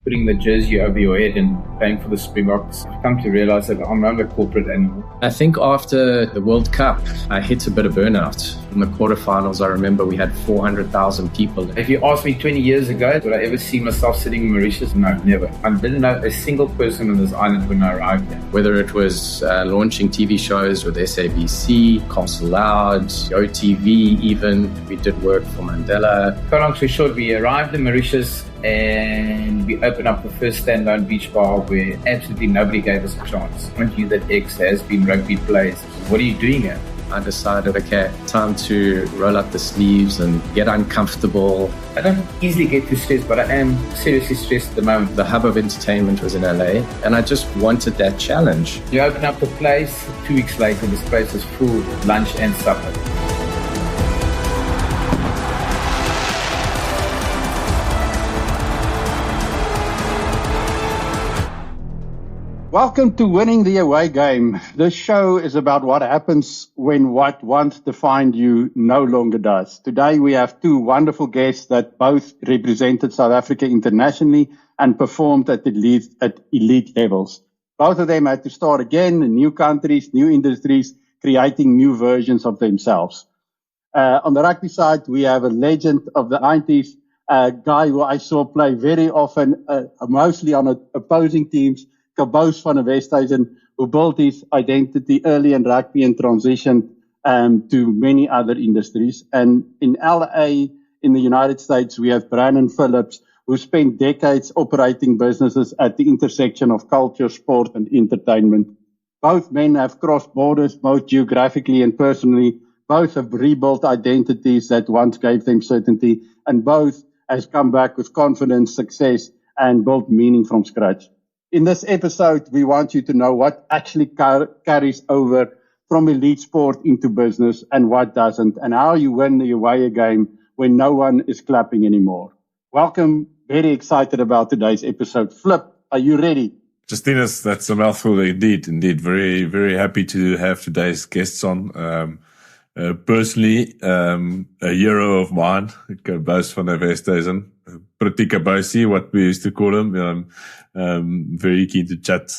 putting the jersey over your head and playing for the Springboks. I've come to realize that I'm not a corporate animal. I think after the World Cup, I hit a bit of burnout. In the quarterfinals, I remember we had 400,000 people. If you asked me 20 years ago, would I ever see myself sitting in Mauritius? No, never. I didn't know a single person on this island when I arrived there. Whether it was launching TV shows with SABC, Castle Loud, OTV even. We did work for Mandela. Cut long story short, we arrived in Mauritius and we opened up the first standalone beach bar where absolutely nobody gave us a chance. Aren't you that ex has been rugby players? What are you doing here? I decided, okay, time to roll up the sleeves and get uncomfortable. I don't easily get too stressed, but I am seriously stressed at the moment. The hub of entertainment was in LA, and I just wanted that challenge. You open up the place, 2 weeks later, this place is full, lunch and supper. Welcome to Winning the Away Game. This show is about what happens when what once defined you no longer does. Today we have two wonderful guests that both represented South Africa internationally and performed at elite levels. Both of them had to start again in new countries, new industries, creating new versions of themselves. On the rugby side, we have a legend of the 90s, a guy who I saw play very often, mostly on opposing teams, Cabous van Westhuizen, who built his identity early in rugby and transitioned to many other industries. And in LA, in the United States, we have Brannon Phillips, who spent decades operating businesses at the intersection of culture, sport, and entertainment. Both men have crossed borders, both geographically and personally. Both have rebuilt identities that once gave them certainty, and both has come back with confidence, success, and built meaning from scratch. In this episode, we want you to know what actually carries over from elite sport into business and what doesn't, and how you win the away game when no one is clapping anymore. Welcome. Very excited about today's episode. Flip, are you ready? Justinus, that's a mouthful indeed. Very, very happy to have today's guests on. Personally, a hero of mine, Cabous van Westhuizen. Pretty Cabousie, what we used to call him. Very keen to chat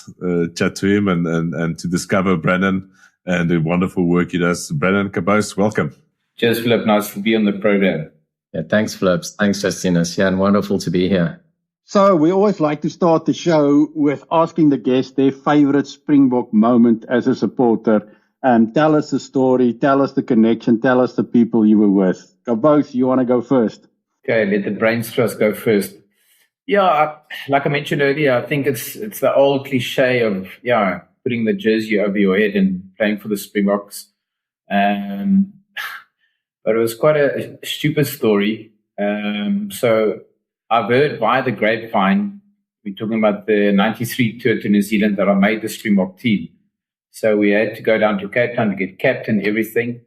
to him and to discover Brannon and the wonderful work he does. Brannon Cabous, welcome. Cheers, Flip. Nice to be on the program. Yeah, thanks, Flips. Thanks, Justinus. Yeah, and wonderful to be here. So we always like to start the show with asking the guests their favorite Springbok moment as a supporter. Tell us the story, tell us the connection, tell us the people you were with. Cabous, you want to go first? Okay, let the brains trust go first. Yeah, like I mentioned earlier, I think it's the old cliche of putting the jersey over your head and playing for the Springboks. But it was quite a stupid story. So I've heard via the grapevine, we're talking about the 93 tour to New Zealand, that I made the Springbok team. So we had to go down to Cape Town to get captain, everything.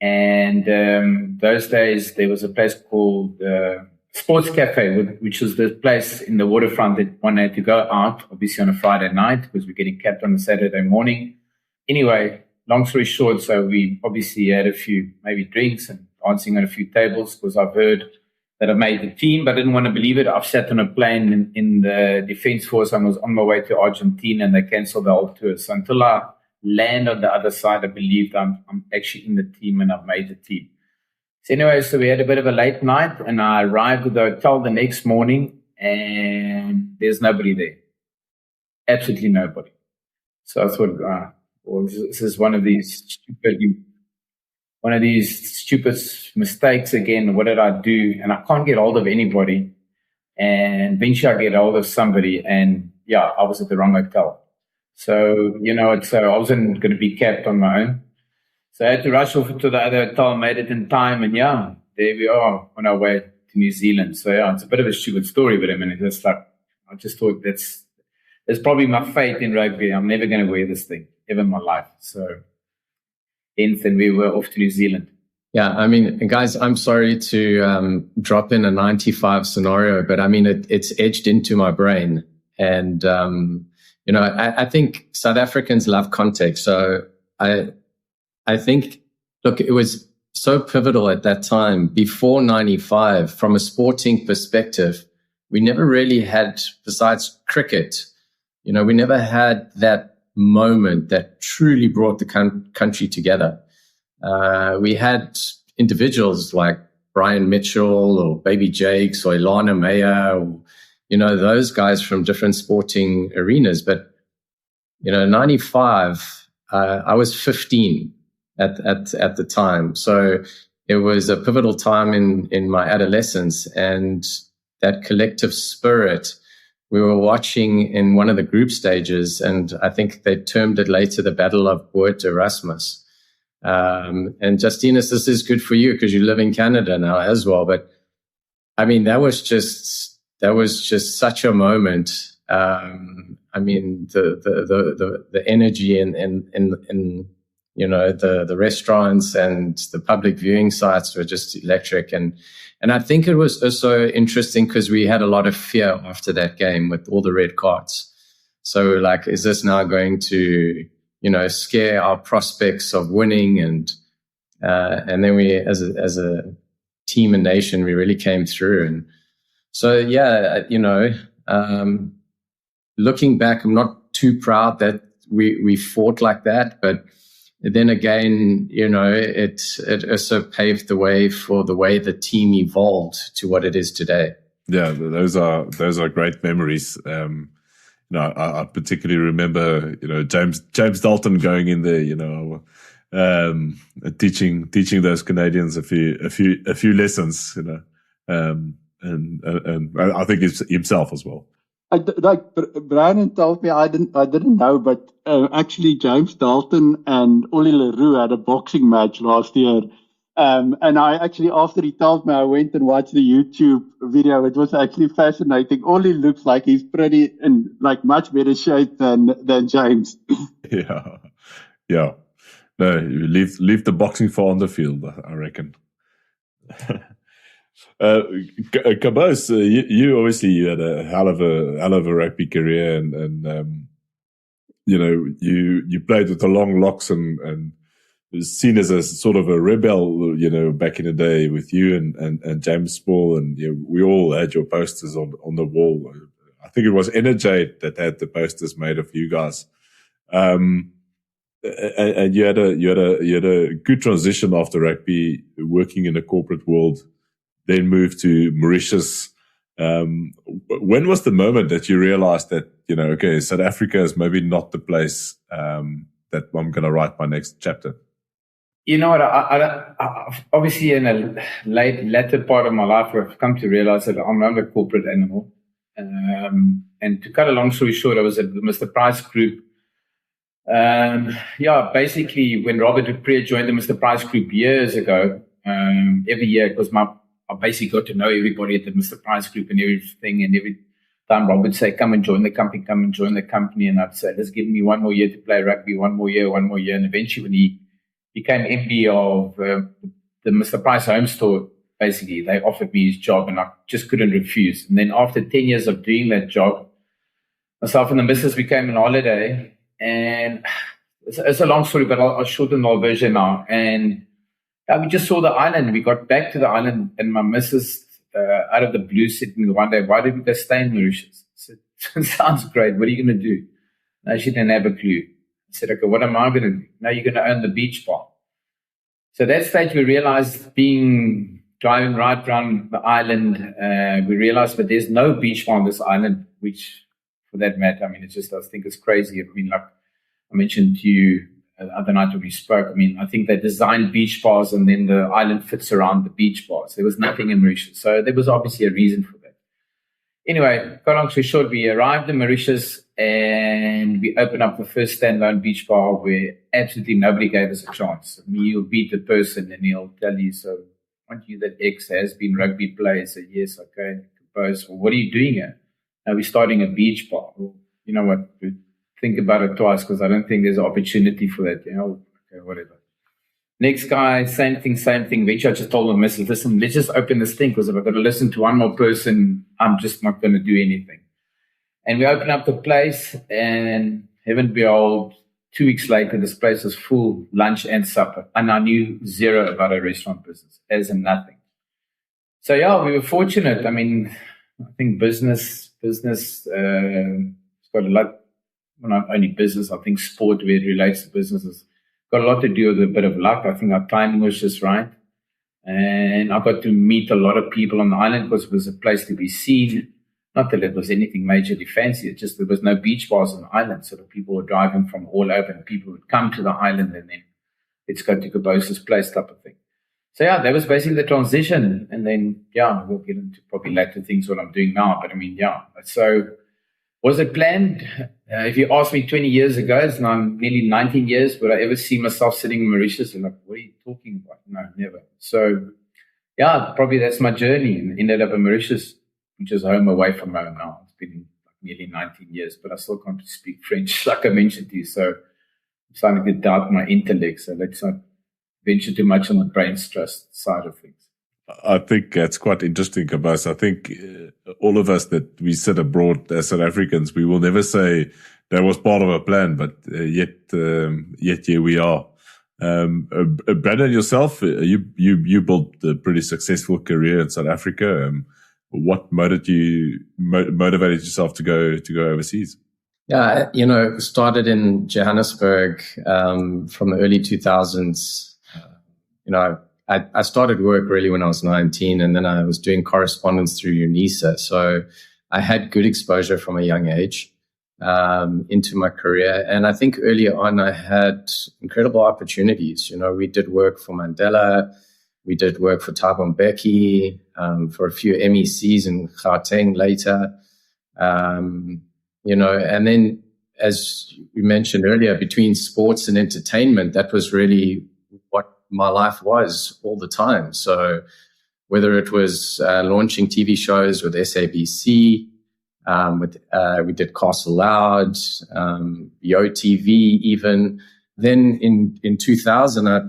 And those days, there was a place called Sports Cafe, which was the place in the waterfront that one had to go out, obviously on a Friday night, because we're getting capped on a Saturday morning. Anyway, long story short, so we obviously had a few maybe drinks and dancing on a few tables, because I've heard that I made the team, but I didn't want to believe it. I've sat on a plane in the Defence Force and was on my way to Argentina, and they cancelled the whole tour. So until I land on the other side, I believed I'm actually in the team and I've made the team. So anyway, so we had a bit of a late night, and I arrived at the hotel the next morning, and there's nobody there. Absolutely nobody. So I thought, this is one of these stupid mistakes again. What did I do? And I can't get hold of anybody. And eventually I get hold of somebody, and I was at the wrong hotel. So, so I wasn't going to be capped on my own. So I had to rush off to the other hotel, made it in time, and there we are on our way to New Zealand. So it's a bit of a stupid story, but I mean, it's like, I just thought that's probably my fate in rugby. I'm never going to wear this thing ever in my life. So hence, and we were off to New Zealand. Yeah, I mean, guys, I'm sorry to drop in a 95 scenario, but I mean, it's edged into my brain. And, I think South Africans love context. So I think, look, it was so pivotal at that time, before 95, from a sporting perspective, we never really had, besides cricket, we never had that moment that truly brought the country together. We had individuals like Brian Mitchell or Baby Jakes or Ilana Meyer, or, those guys from different sporting arenas. But, 95, I was 15 at the time. So it was a pivotal time in my adolescence, and that collective spirit. We were watching in one of the group stages, and I think they termed it later the Battle of Boort Erasmus. And Justinus, this is good for you because you live in Canada now as well. But I mean, that was just such a moment. I mean, the energy in the restaurants and the public viewing sites were just electric. And I think it was also interesting because we had a lot of fear after that game with all the red cards. So like, is this now going to, scare our prospects of winning? And then we, as a team and nation, we really came through. And so, looking back, I'm not too proud that we fought like that, but then again, it also paved the way for the way the team evolved to what it is today. Yeah, those are great memories. I particularly remember, James Dalton going in there, teaching those Canadians a few lessons, and I think it's himself as well. Brannon told me, I didn't know, but actually James Dalton and Ollie Leroux had a boxing match last year. And I actually, after he told me, I went and watched the YouTube video. It was actually fascinating. Ollie looks like he's pretty in like much better shape than James. Yeah. No, you leave the boxing for on the field, I reckon. Cabous, you obviously you had a hell of a rugby career, and you played with the long locks and was seen as a sort of a rebel, back in the day with you and James Small, and we all had your posters on the wall. I think it was Energate that had the posters made of you guys. And you had a good transition after rugby, working in the corporate world. Then moved to Mauritius. When was the moment that you realized that, okay, South Africa is maybe not the place that I'm going to write my next chapter? You know what? I obviously in a later part of my life, I've come to realize that I'm not a corporate animal. And to cut a long story short, I was at the Mr. Price Group. Basically, when Robert Dupree joined the Mr. Price Group years ago, every year, because I basically got to know everybody at the Mr. Price Group and everything. And every time Rob would say, come and join the company. And I'd say, let's give me one more year to play rugby, one more year. And eventually when he became MD of the Mr. Price Home Store, basically, they offered me his job and I just couldn't refuse. And then after 10 years of doing that job, myself and the missus became on holiday. And it's a long story, but I'll shorten the version now. And we just saw the island. We got back to the island, and my missus, out of the blue, said to me one day, why did we go stay in Mauritius? I said, it sounds great. What are you going to do? No, she didn't have a clue. I said, okay, what am I going to do? No, you're going to own the beach bar. So at that stage, we realized driving right around the island, we realized that there's no beach bar on this island, which, for that matter, I mean, it's just, I think it's crazy. I mean, like I mentioned to you, the other night when we spoke, I mean, I think they designed beach bars and then the island fits around the beach bars. There was nothing in Mauritius. So there was obviously a reason for that. Anyway, cut long story short, we arrived in Mauritius and we opened up the first standalone beach bar where absolutely nobody gave us a chance. I mean, you'll beat the person and he'll tell you, so aren't you that ex has been rugby player? So yes, okay. Compose. Well, what are you doing here? Now we're starting a beach bar. Well, you know what? Think about it twice because I don't think there's an opportunity for that. Okay, whatever. Next guy, same thing. Eventually, I just told my missus, listen, let's just open this thing because if I've got to listen to one more person, I'm just not going to do anything. And we opened up the place, and heaven behold, 2 weeks later, this place was full, lunch and supper. And I knew zero about a restaurant business, as in nothing. So, yeah, we were fortunate. I mean, I think business, it's got a lot, well, not only business, I think sport where it relates to business has got a lot to do with a bit of luck. I think our timing was just right. And I got to meet a lot of people on the island because it was a place to be seen. Not that it was anything majorly fancy, it's just there was no beach bars on the island. So the people were driving from all over and people would come to the island and then let's go to Cabos's place type of thing. So yeah, that was basically the transition. And then, yeah, we'll get into probably later things what I'm doing now. But I mean, yeah. So was it planned? If you asked me 20 years ago, it's now nearly 19 years, would I ever see myself sitting in Mauritius? And like, what are you talking about? No, never. So yeah, probably that's my journey. And ended up in Mauritius, which is home away from home now. It's been like nearly 19 years, but I still can't speak French, like I mentioned to you. So I'm starting to doubt my intellect. So let's not venture too much on the brain's trust side of things. I think that's quite interesting, Cabous. I think all of us that we sit abroad as South Africans, we will never say that was part of a plan, but yet here we are. Brannon, yourself, you built a pretty successful career in South Africa. What motivated yourself to go overseas? Yeah, started in Johannesburg from the early 2000s. I started work really when I was 19, and then I was doing correspondence through UNISA. So I had good exposure from a young age into my career. And I think earlier on I had incredible opportunities. We did work for Mandela. We did work for Thabo Mbeki, for a few MECs in Gauteng later. And then, as you mentioned earlier, between sports and entertainment, that was really what my life was all the time. So whether it was launching TV shows with SABC, we did Castle Loud, YoTV even. Then in 2000, I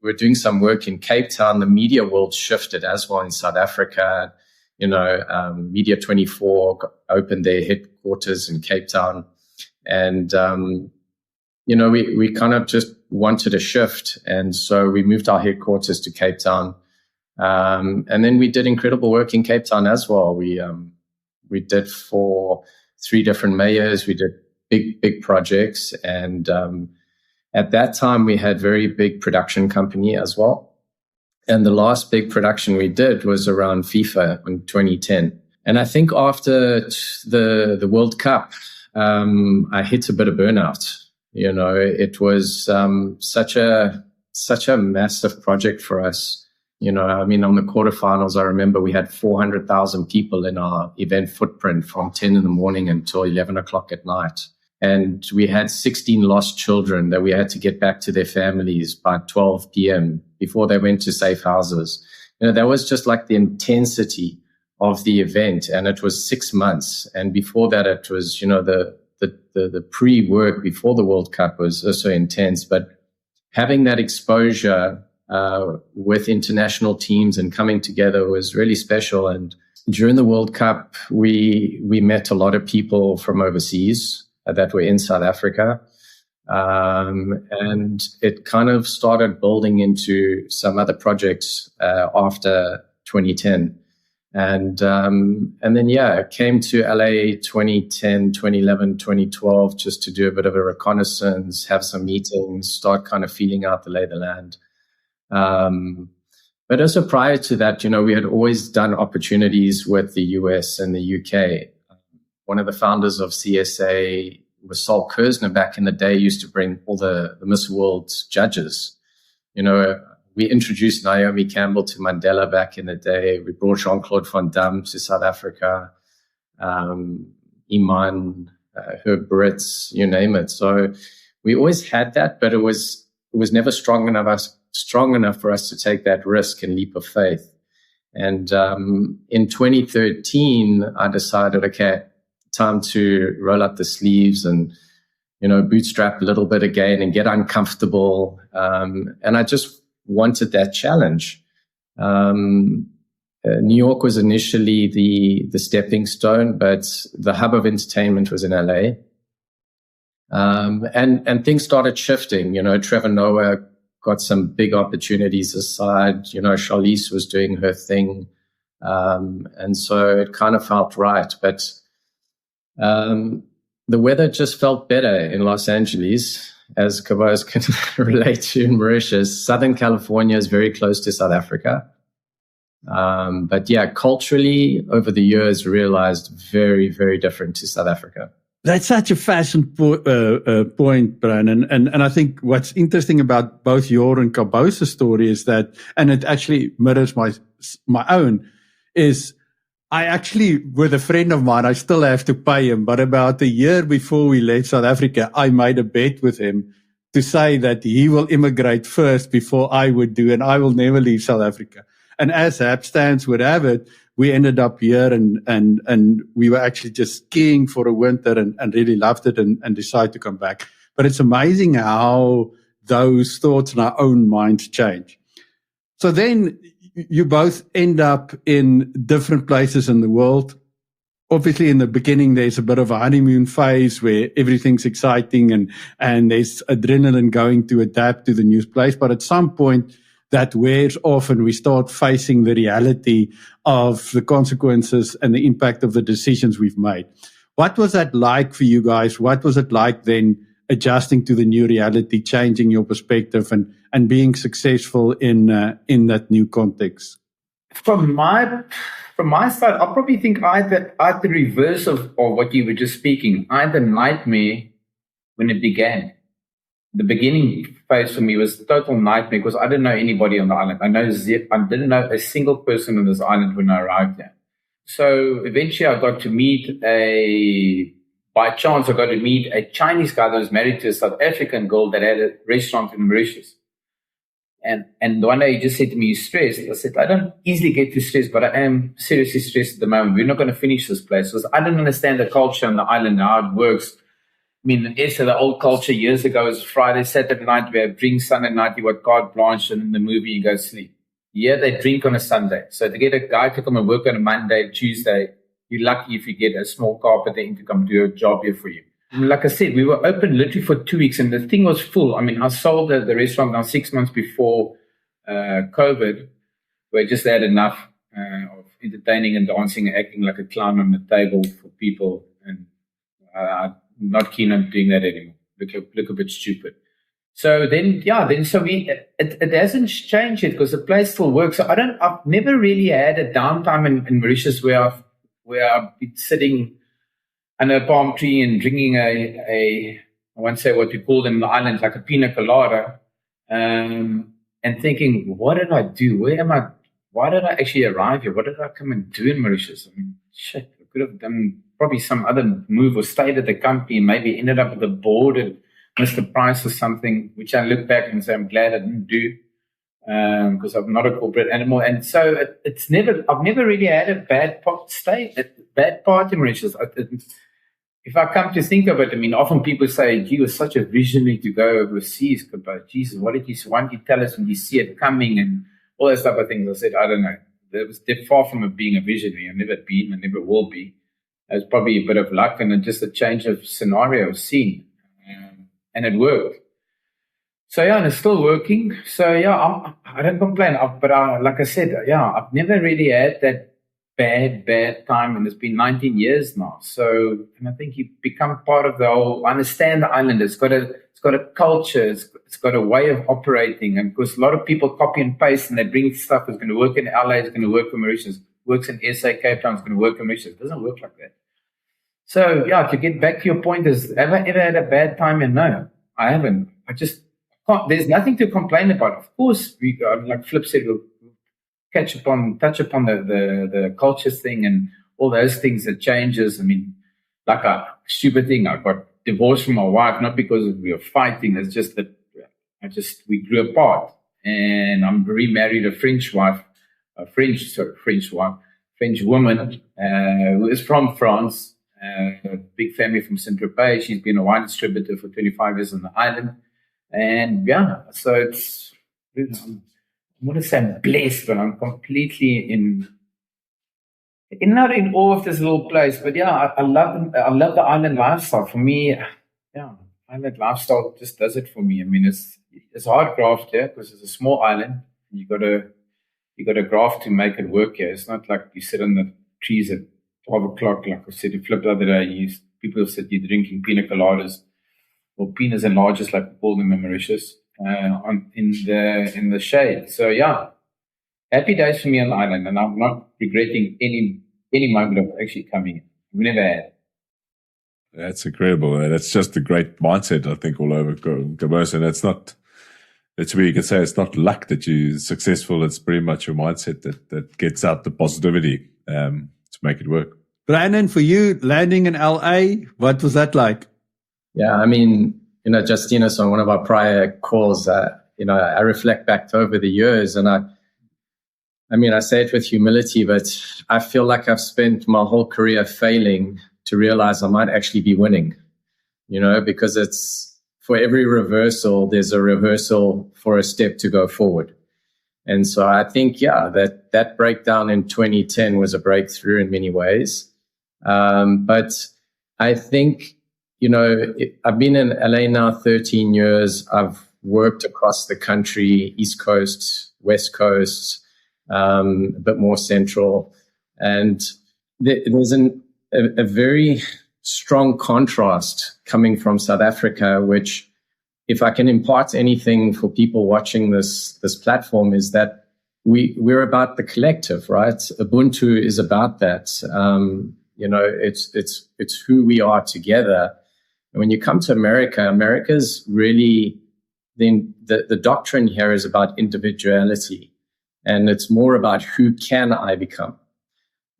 we're doing some work in Cape Town. The media world shifted as well in South Africa. Media 24 opened their headquarters in Cape Town. And, we kind of just wanted a shift. And so we moved our headquarters to Cape Town. And then we did incredible work in Cape Town as well. We did for 3 different mayors. We did big projects. And at that time, we had very big production company as well. And the last big production we did was around FIFA in 2010. And I think after the World Cup, I hit a bit of burnout. It was such a massive project for us. On the quarterfinals, I remember we had 400,000 people in our event footprint from 10 in the morning until 11 o'clock at night. And we had 16 lost children that we had to get back to their families by 12 p.m. before they went to safe houses. That was just like the intensity of the event. And it was 6 months. And before that, it was, the pre-work before the World Cup was also intense. But having that exposure with international teams and coming together was really special. And during the World Cup, we met a lot of people from overseas that were in South Africa. And it kind of started building into some other projects after 2010. And then, it came to LA 2010, 2011, 2012, just to do a bit of a reconnaissance, have some meetings, start kind of feeling out the lay of the land. But also prior to that, we had always done opportunities with the US and the UK. One of the founders of CSA was Sol Kersner back in the day, used to bring all the Miss World judges. We introduced Naomi Campbell to Mandela back in the day. We brought Jean-Claude Van Damme to South Africa, Iman, Herb Brits, you name it. So we always had that, but it was never strong enough for us to take that risk and leap of faith. And in 2013, I decided, okay, time to roll up the sleeves and, bootstrap a little bit again and get uncomfortable. And I just wanted that challenge. New York was initially the stepping stone, but the hub of entertainment was in LA. And things started shifting. Trevor Noah got some big opportunities aside. Charlize was doing her thing. And so it kind of felt right. But the weather just felt better in Los Angeles, as Cabous can relate to in Mauritius. Southern California is very close to South Africa. But yeah, culturally, over the years, realized very, very different to South Africa. That's such a fascinating point, Brannon. And I think what's interesting about both your and Cabous' story is that, and it actually mirrors my own, is I actually, with a friend of mine, I still have to pay him. But about a year before we left South Africa, I made a bet with him to say that he will immigrate first before I would do, and I will never leave South Africa. And as hapstance would have it, we ended up here and we were actually just skiing for a winter and really loved it and decided to come back. But it's amazing how those thoughts in our own minds change. So then you both end up in different places in the world. Obviously, in the beginning, there's a bit of a honeymoon phase where everything's exciting and there's adrenaline going to adapt to the new place. But at some point, that wears off and we start facing the reality of the consequences and the impact of the decisions we've made. What was that like for you guys? What was it like then adjusting to the new reality, changing your perspective and being successful in that new context? From my side, I probably think I had the reverse of what you were just speaking. I had the nightmare when it began. The beginning phase for me was a total nightmare because I didn't know anybody on the island. I didn't know a single person on this island when I arrived there. So eventually I got to meet by chance I got to meet a Chinese guy that was married to a South African girl that had a restaurant in Mauritius. And one day he just said to me, "You're stressed." I said, "I don't easily get too stressed, but I am seriously stressed at the moment. We're not going to finish this place." Because I didn't understand the culture on the island, how it works. I mean, in Esther, the old culture years ago was Friday, Saturday night, we have drinks, Sunday night, you got carte blanche, and in the movie you go sleep. Yeah, they drink on a Sunday. So to get a guy to come and work on a Monday, Tuesday, you're lucky if you get a small carpenter in to come do a job here for you. And like I said, we were open literally for 2 weeks, and the thing was full. I mean, I sold the restaurant now 6 months before COVID, where I just had enough of entertaining and dancing and acting like a clown on the table for people, and I'm not keen on doing that anymore. Look a bit stupid. So then it hasn't changed yet because the place still works. So I've never really had a downtime in Mauritius where I've been sitting under a palm tree and drinking I won't say what we call them in the islands, like a pina colada, and thinking, what did I do? Where am I? Why did I actually arrive here? What did I come and do in Mauritius? I mean, shit, I could have done probably some other move or stayed at the company and maybe ended up at the board at Mr. Price or something, which I look back and say I'm glad I didn't do because I'm not a corporate animal. And so I've never really had a bad part in Mauritius. If I come to think of it, I mean, often people say, "Gee, you're such a visionary to go overseas." But Jesus, why don't you tell us when you see it coming and all that type of things? I said, I don't know. It was far from it being a visionary. I've never been and never will be. It was probably a bit of luck and just a change of scenario of scene. And it worked. So, yeah, and it's still working. So, yeah, I don't complain. Like I said, I've never really had that bad time, and it's been 19 years now. So, and I think you become part of the whole, understand the island. It's got a culture. It's got a way of operating. And because a lot of people copy and paste and they bring stuff that's going to work in LA, it's going to work for Mauritius, works in SA, Cape Town, it's going to work in Mauritius. It doesn't work like that. So, yeah, to get back to your point, have I ever had a bad time? And no, I haven't. I just can't. There's nothing to complain about. Of course, like Flip said, we'll touch upon the cultures thing and all those things that changes. I mean, like a stupid thing, I got divorced from my wife, not because we were fighting. It's just that we grew apart. And I'm remarried a French woman who is from France. A big family from Saint-Tropez. She's been a wine distributor for 25 years on the island. And yeah, so it's, I'm going to say I'm blessed, but I'm completely not in awe of this little place. But yeah, I love the island lifestyle. For me, yeah, island lifestyle just does it for me. I mean, it's hard craft here because it's a small island. You got to you got to graft to make it work here. It's not like you sit on the trees at 12 o'clock, like I said to Flip the other day. People said you're drinking pina coladas or pinas and larges, like we call them in Mauritius, in the shade. So yeah, happy days for me on the island, and I'm not regretting any moment of actually coming in. I've never had. That's incredible. That's just a great mindset, I think, all over Cabous. And that's where you can say it's not luck that you're successful. It's pretty much your mindset that gets out the positivity to make it work. Brannon, for you, landing in LA, what was that like? Yeah, I mean, Justinus, on one of our prior calls, I reflect back over the years, and I say it with humility, but I feel like I've spent my whole career failing to realize I might actually be winning, because it's for every reversal, there's a reversal for a step to go forward. And so I think, that breakdown in 2010 was a breakthrough in many ways. But I think, I've been in LA now 13 years. I've worked across the country, East Coast, West Coast, a bit more central. And there's a very strong contrast coming from South Africa, which, if I can impart anything for people watching this platform, is that we're about the collective, right? Ubuntu is about that. It's who we are together. And when you come to America's really, the doctrine here is about individuality, and it's more about who can I become.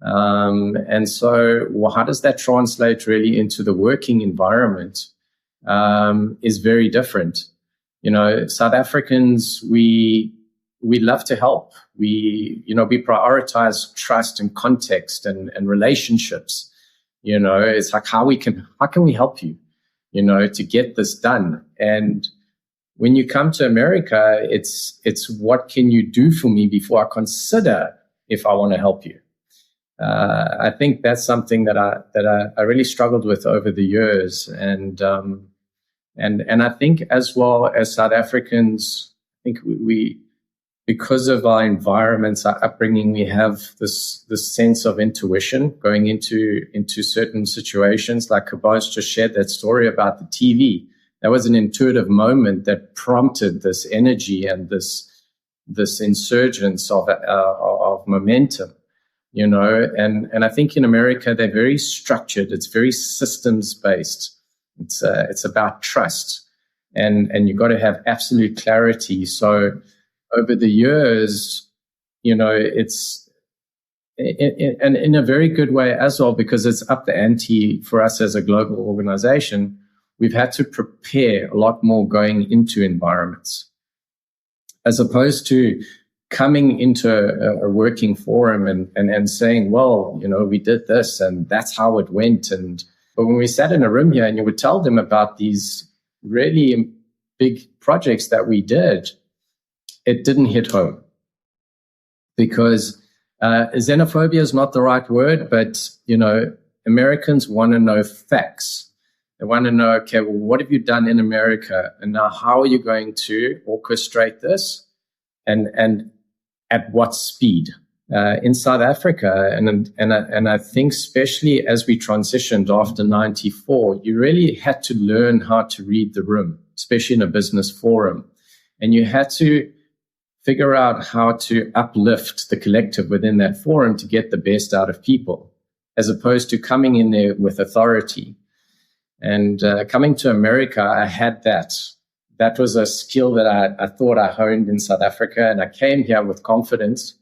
And so how does that translate really into the working environment is very different. South Africans, we love to help. We prioritize trust and context and relationships. It's like how can we help you, to get this done? And when you come to America, it's what can you do for me before I consider if I want to help you. I think that's something that I really struggled with over the years, and I think as well as South Africans, I think we because of our environments, our upbringing, we have this sense of intuition going into certain situations. Like Cabous just shared that story about the TV. That was an intuitive moment that prompted this energy and this insurgence of momentum. And I think in America, they're very structured. It's very systems based. It's about trust, and you've got to have absolute clarity. So over the years, it's in a very good way as well, because it's up the ante for us as a global organization. We've had to prepare a lot more going into environments, as opposed to coming into a working forum and saying, well, we did this and that's how it went. But when we sat in a room here and you would tell them about these really big projects that we did, it didn't hit home, because xenophobia is not the right word, but, Americans want to know facts. They want to know, okay, well, what have you done in America? And now how are you going to orchestrate this? And at what speed? In South Africa, and I think especially as we transitioned after 94, you really had to learn how to read the room, especially in a business forum. And you had to figure out how to uplift the collective within that forum to get the best out of people, as opposed to coming in there with authority. And coming to America, I had that. That was a skill that I thought I honed in South Africa, and I came here with confidence.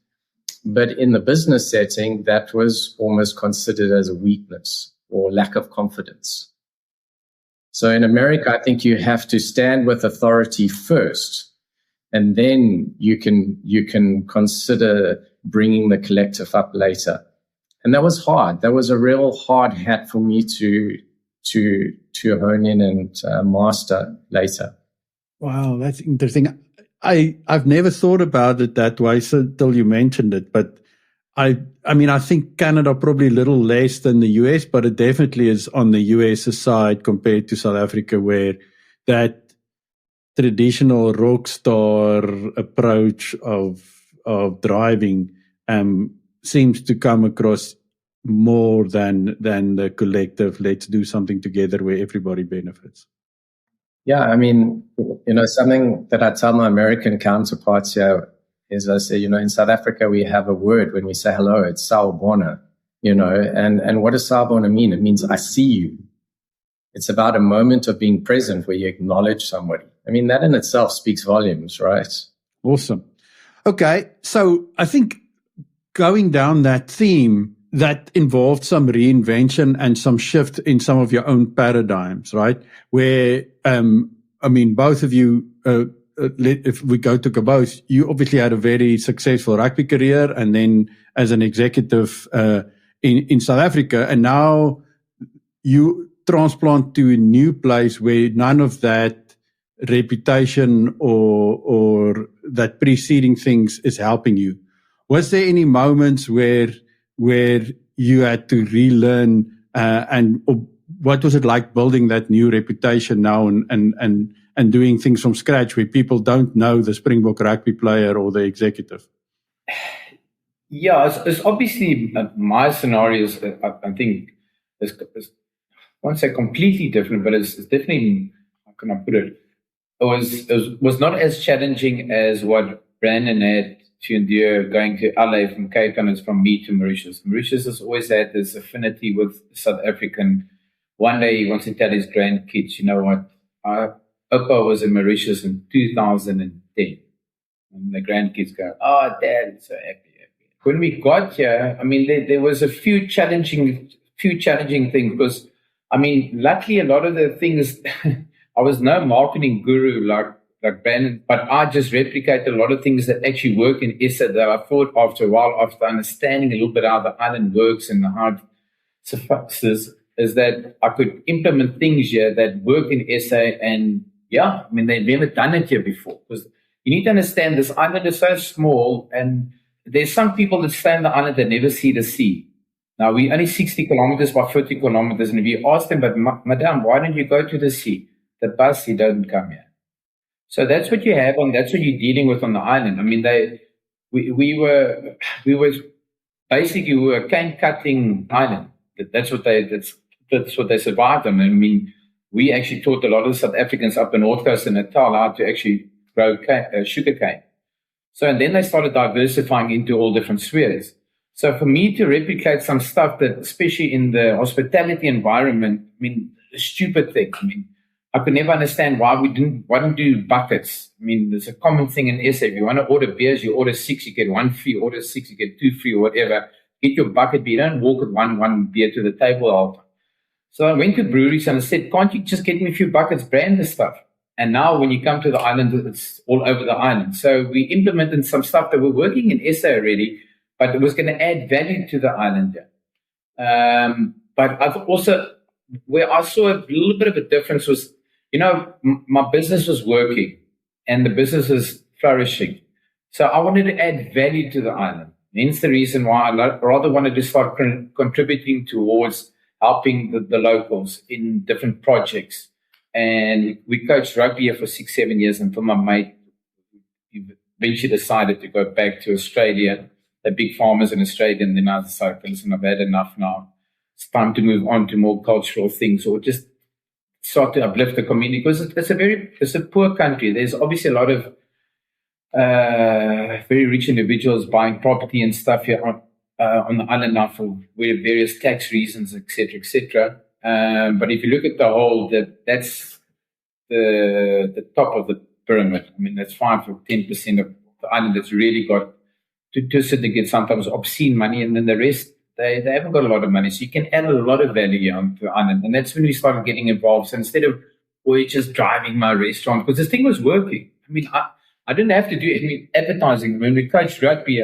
But in the business setting, that was almost considered as a weakness or lack of confidence. So in America, I think you have to stand with authority first, and then you can consider bringing the collective up later. And that was hard. That was a real hard hat for me to hone in and master later. Wow, that's interesting. I've never thought about it that way until you mentioned it. But I think Canada probably a little less than the US, but it definitely is on the US side compared to South Africa, where that traditional rock star approach of driving seems to come across more than the collective, let's do something together where everybody benefits. Yeah, I mean, something that I tell my American counterparts here is I say, in South Africa, we have a word when we say hello, it's sawubona, and what does sawubona mean? It means I see you. It's about a moment of being present where you acknowledge somebody. I mean, that in itself speaks volumes, right? Awesome. Okay, so I think going down that theme, that involved some reinvention and some shift in some of your own paradigms, right? Where, both of you, if we go to Cabous, you obviously had a very successful rugby career and then as an executive in South Africa, and now you transplant to a new place where none of that reputation or that preceding things is helping you. Was there any moments where you had to relearn or what was it like building that new reputation now and doing things from scratch where people don't know the Springbok rugby player or the executive? Yeah, it's obviously my scenarios. I think is I won't say completely different, but it's definitely, how can I put it? It was not as challenging as what Brannon had to endure going to LA from Cape Town, is from me to Mauritius. Mauritius has always had this affinity with South African. One day he wants to tell his grandkids, you know what, Opa was in Mauritius in 2010. And the grandkids go, oh, Dad, so happy. When we got here, there was a few challenging things because, luckily a lot of the things, I was no marketing guru like Brannon, but I just replicated a lot of things that actually work in SA that I thought after a while, after understanding a little bit how the island works and how it suffices, is that I could implement things here that work in SA. And they've never done it here before. Because you need to understand this island is so small, and there's some people that stay on the island that never see the sea. Now, we're only 60 kilometers by 50 kilometers, and if you ask them, but Madame, why don't you go to the sea? The bus, he doesn't come here. So that's what you have, and that's what you're dealing with on the island. We were basically a cane cutting island. That's what they survived on. We actually taught a lot of South Africans up the North Coast and Natal how to actually grow sugar cane. So, and then they started diversifying into all different spheres. So for me to replicate some stuff that, especially in the hospitality environment, a stupid thing. I could never understand why we didn't do buckets. There's a common thing in SA. If you want to order beers, you order 6, you get 1 free. Order 6, you get 2 free or whatever. Get your bucket beer. Don't walk with one beer to the table all the time. So I went to breweries and I said, can't you just get me a few buckets, brand the stuff? And now when you come to the island, it's all over the island. So we implemented some stuff that were working in SA already, but it was going to add value to the island. But I've also, where I saw a little bit of a difference was, my business was working and the business was flourishing. So I wanted to add value to the island. Hence the reason why I rather wanted to start contributing towards helping the locals in different projects. And we coached rugby here for 6-7 years until my mate eventually decided to go back to Australia. They're big farmers in Australia, and then I decided, listen, I've had enough now. It's time to move on to more cultural things or just start to uplift the community, because it's a poor country. There's obviously a lot of very rich individuals buying property and stuff here on the island now for various tax reasons, etc. But if you look at the whole, that's the top of the pyramid. That's fine for 10% of the island that's really got to sit and get sometimes obscene money, and then the rest, they haven't got a lot of money. So you can add a lot of value onto the island. And that's when we started getting involved. So instead of just driving my restaurant, because this thing was working. I didn't have to do any advertising. When we coached rugby,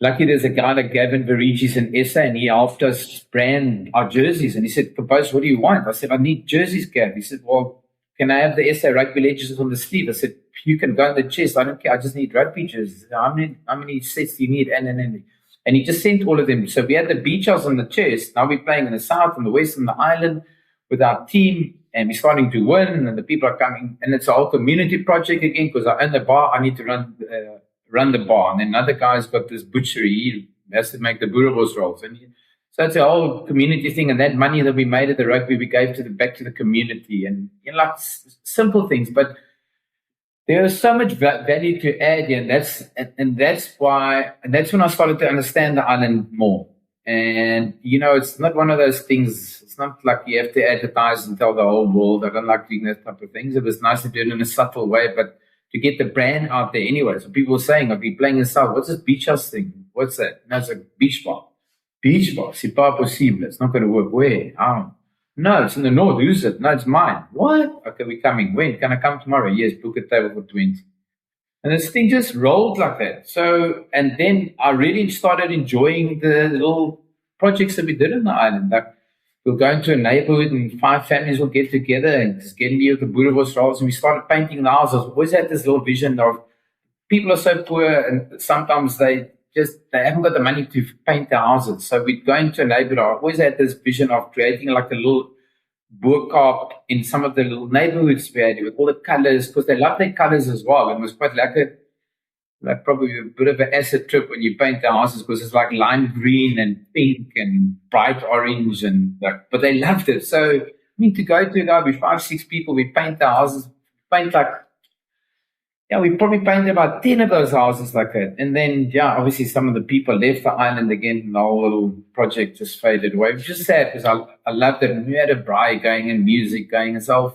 lucky there's a guy like Gavin Verigis in SA, and he helped us brand our jerseys. And he said, Cabous, what do you want? I said, I need jerseys, Gav. He said, well, can I have the SA rugby legends on the sleeve? I said, you can go on the chest. I don't care. I just need rugby jerseys. How many sets do you need? And he just sent all of them. So we had the beach house on the chest. Now we're playing in the south and the west and the island with our team. And we're starting to win, and the people are coming. And it's a whole community project again, because I own the bar. I need to run run the bar, and then another guy's got this butchery. He has to make the boerewors rolls, so it's a whole community thing. And that money that we made at the rugby, we gave back to the community, and like simple things. But there is so much value to add, and that's when I started to understand the island more. And it's not one of those things. It's not like you have to advertise and tell the whole world. I don't like doing that type of things. It was nice to do it in a subtle way, but to get the brand out there anyway. So people were saying, I've been playing in South. What's this beach house thing? What's that? No, it's a beach bar. Beach bar. C'est pas possible. It's not going to work. Where? Oh. No, it's in the north. Who's it? No, it's mine. What? Okay, we're coming. When? Can I come tomorrow? Yes, book a table for 20. And this thing just rolled like that. So, and then I really started enjoying the little projects that we did on the island. Like, we'll go into a neighborhood and 5 families will get together and just get near the boerewors rolls, and we started painting the houses. Always had this little vision of people are so poor, and sometimes they haven't got the money to paint their houses. So we'd go into a neighborhood. I always had this vision of creating like a little boerkaap in some of the little neighborhoods we had with all the colors, because they love their colors as well. And it was quite like probably a bit of an acid trip when you paint the houses, because it's like lime green and pink and bright orange, but they loved it. So to go to now with 5-6 people, we paint the houses, we probably painted about 10 of those houses like that. And then, obviously some of the people left the island again, and the whole little project just faded away, which is sad, because I loved it. And we had a braai going and music going, and so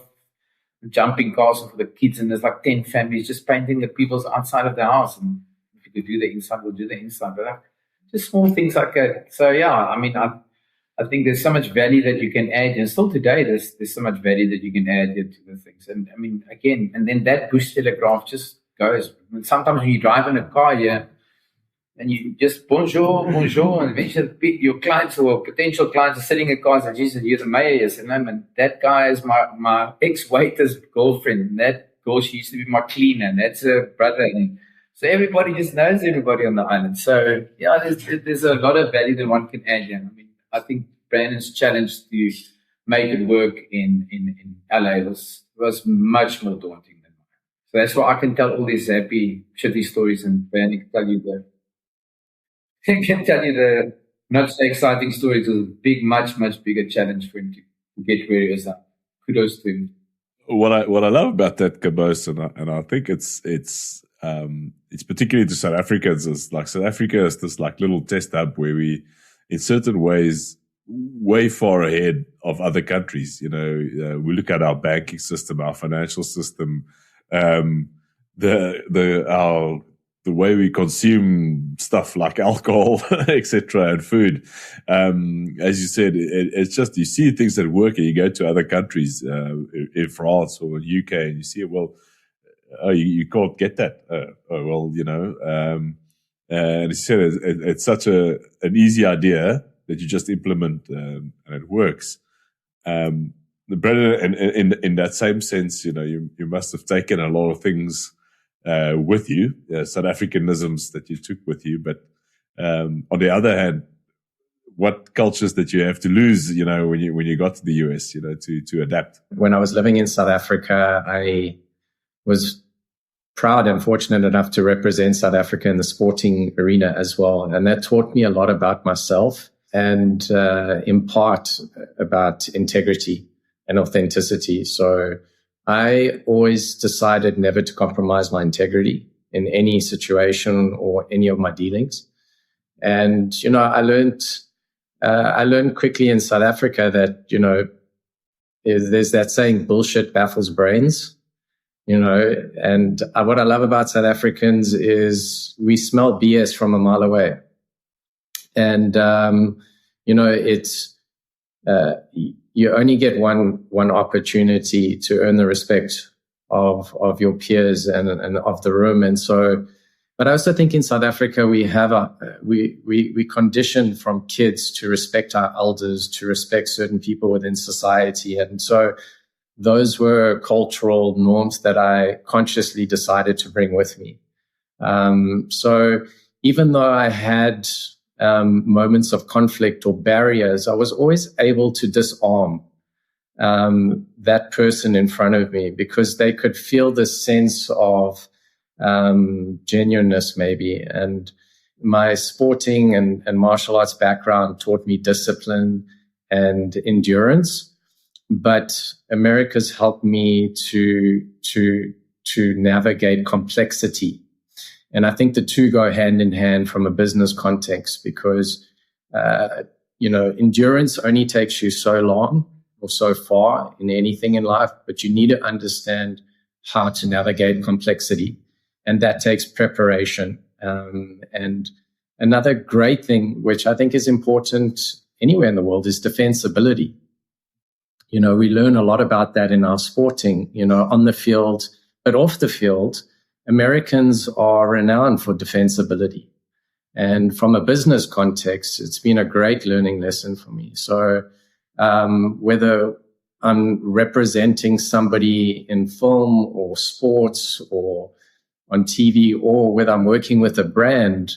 jumping castle for the kids, and there's like 10 families just painting the people's outside of the house. And if you could do the inside, we'll do the inside. But just small things like that. So, I think there's so much value that you can add, and still today there's so much value that you can add to the things. And again, and then that bush telegraph just goes. Sometimes when you drive in a car here, and you just bonjour, and eventually your clients or potential clients are sitting in cars and Jesus, you're the mayor, and that guy is my ex-waiter's girlfriend, and that girl, she used to be my cleaner, and that's her brother. And so everybody just knows everybody on the island. So there's a lot of value that one can add here. I think Brandon's challenge to make it work in LA was much more daunting than mine. So that's why I can tell all these happy, shitty stories, and Brandon can tell you the not so exciting stories. It was a big, much bigger challenge for him to get where he is now. Kudos to him. What I love about that Cabous, and I think it's particularly to South Africans, is like South Africa is this like little test hub where we, in certain ways, way far ahead of other countries. We look at our banking system, our financial system, the way we consume stuff like alcohol, etc., and food. As you said, it's just, you see things that work, and you go to other countries, in France or UK, and you see, you can't get that. And as you said, it's such an easy idea that you just implement, and it works. Brandon, in that same sense, you must have taken a lot of things with you, South Africanisms that you took with you. But on the other hand, what cultures did you have to lose, when you got to the US, to adapt? When I was living in South Africa, I was proud and fortunate enough to represent South Africa in the sporting arena as well. And that taught me a lot about myself, and in part about integrity and authenticity. So I always decided never to compromise my integrity in any situation or any of my dealings. And, I learned quickly in South Africa that, there's that saying, bullshit baffles brains, and what I love about South Africans is we smell BS from a mile away. And, it's, you only get one opportunity to earn the respect of your peers and of the room. And so, but I also think in South Africa, we have we condition from kids to respect our elders, to respect certain people within society. And so those were cultural norms that I consciously decided to bring with me. So even though I had moments of conflict or barriers, I was always able to disarm that person in front of me, because they could feel this sense of genuineness maybe. And my sporting and martial arts background taught me discipline and endurance. But America's helped me to navigate complexity. And I think the two go hand in hand from a business context because, endurance only takes you so long or so far in anything in life, but you need to understand how to navigate complexity. And that takes preparation. And another great thing, which I think is important anywhere in the world, is defensibility. We learn a lot about that in our sporting, on the field, but off the field. Americans are renowned for defensibility. And from a business context, it's been a great learning lesson for me. So whether I'm representing somebody in film or sports or on TV, or whether I'm working with a brand,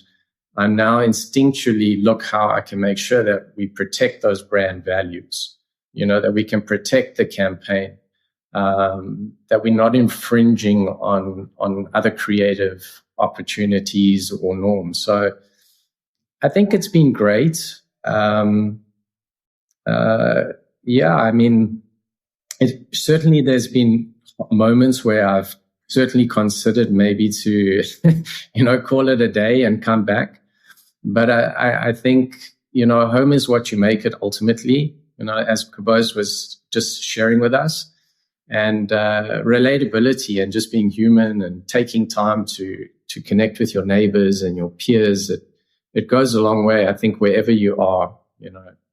I now instinctually look how I can make sure that we protect those brand values, that we can protect the campaign, that we're not infringing on other creative opportunities or norms. So I think it's been great. Certainly there's been moments where I've certainly considered maybe to, call it a day and come back. But I think, home is what you make it ultimately, as Cabous was just sharing with us. And relatability and just being human and taking time to connect with your neighbors and your peers, it goes a long way, I think, wherever you are,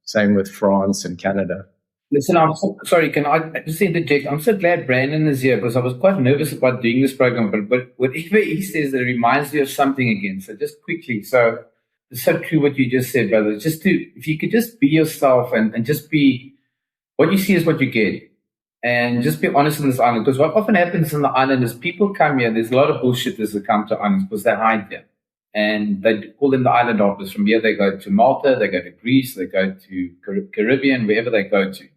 same with France and Canada. Listen, I'm sorry, can I just interject? I'm so glad Brannon is here because I was quite nervous about doing this program, but whatever he says, it reminds me of something again. So just quickly, so it's so true what you just said, brother. If you could just be yourself and just be, what you see is what you get. And just be honest on this island. Because what often happens on the island is people come here, there's a lot of bullshitters that come to islands because they hide here. And they call them the island hoppers. From here, they go to Malta, they go to Greece, they go to Caribbean, wherever they go to.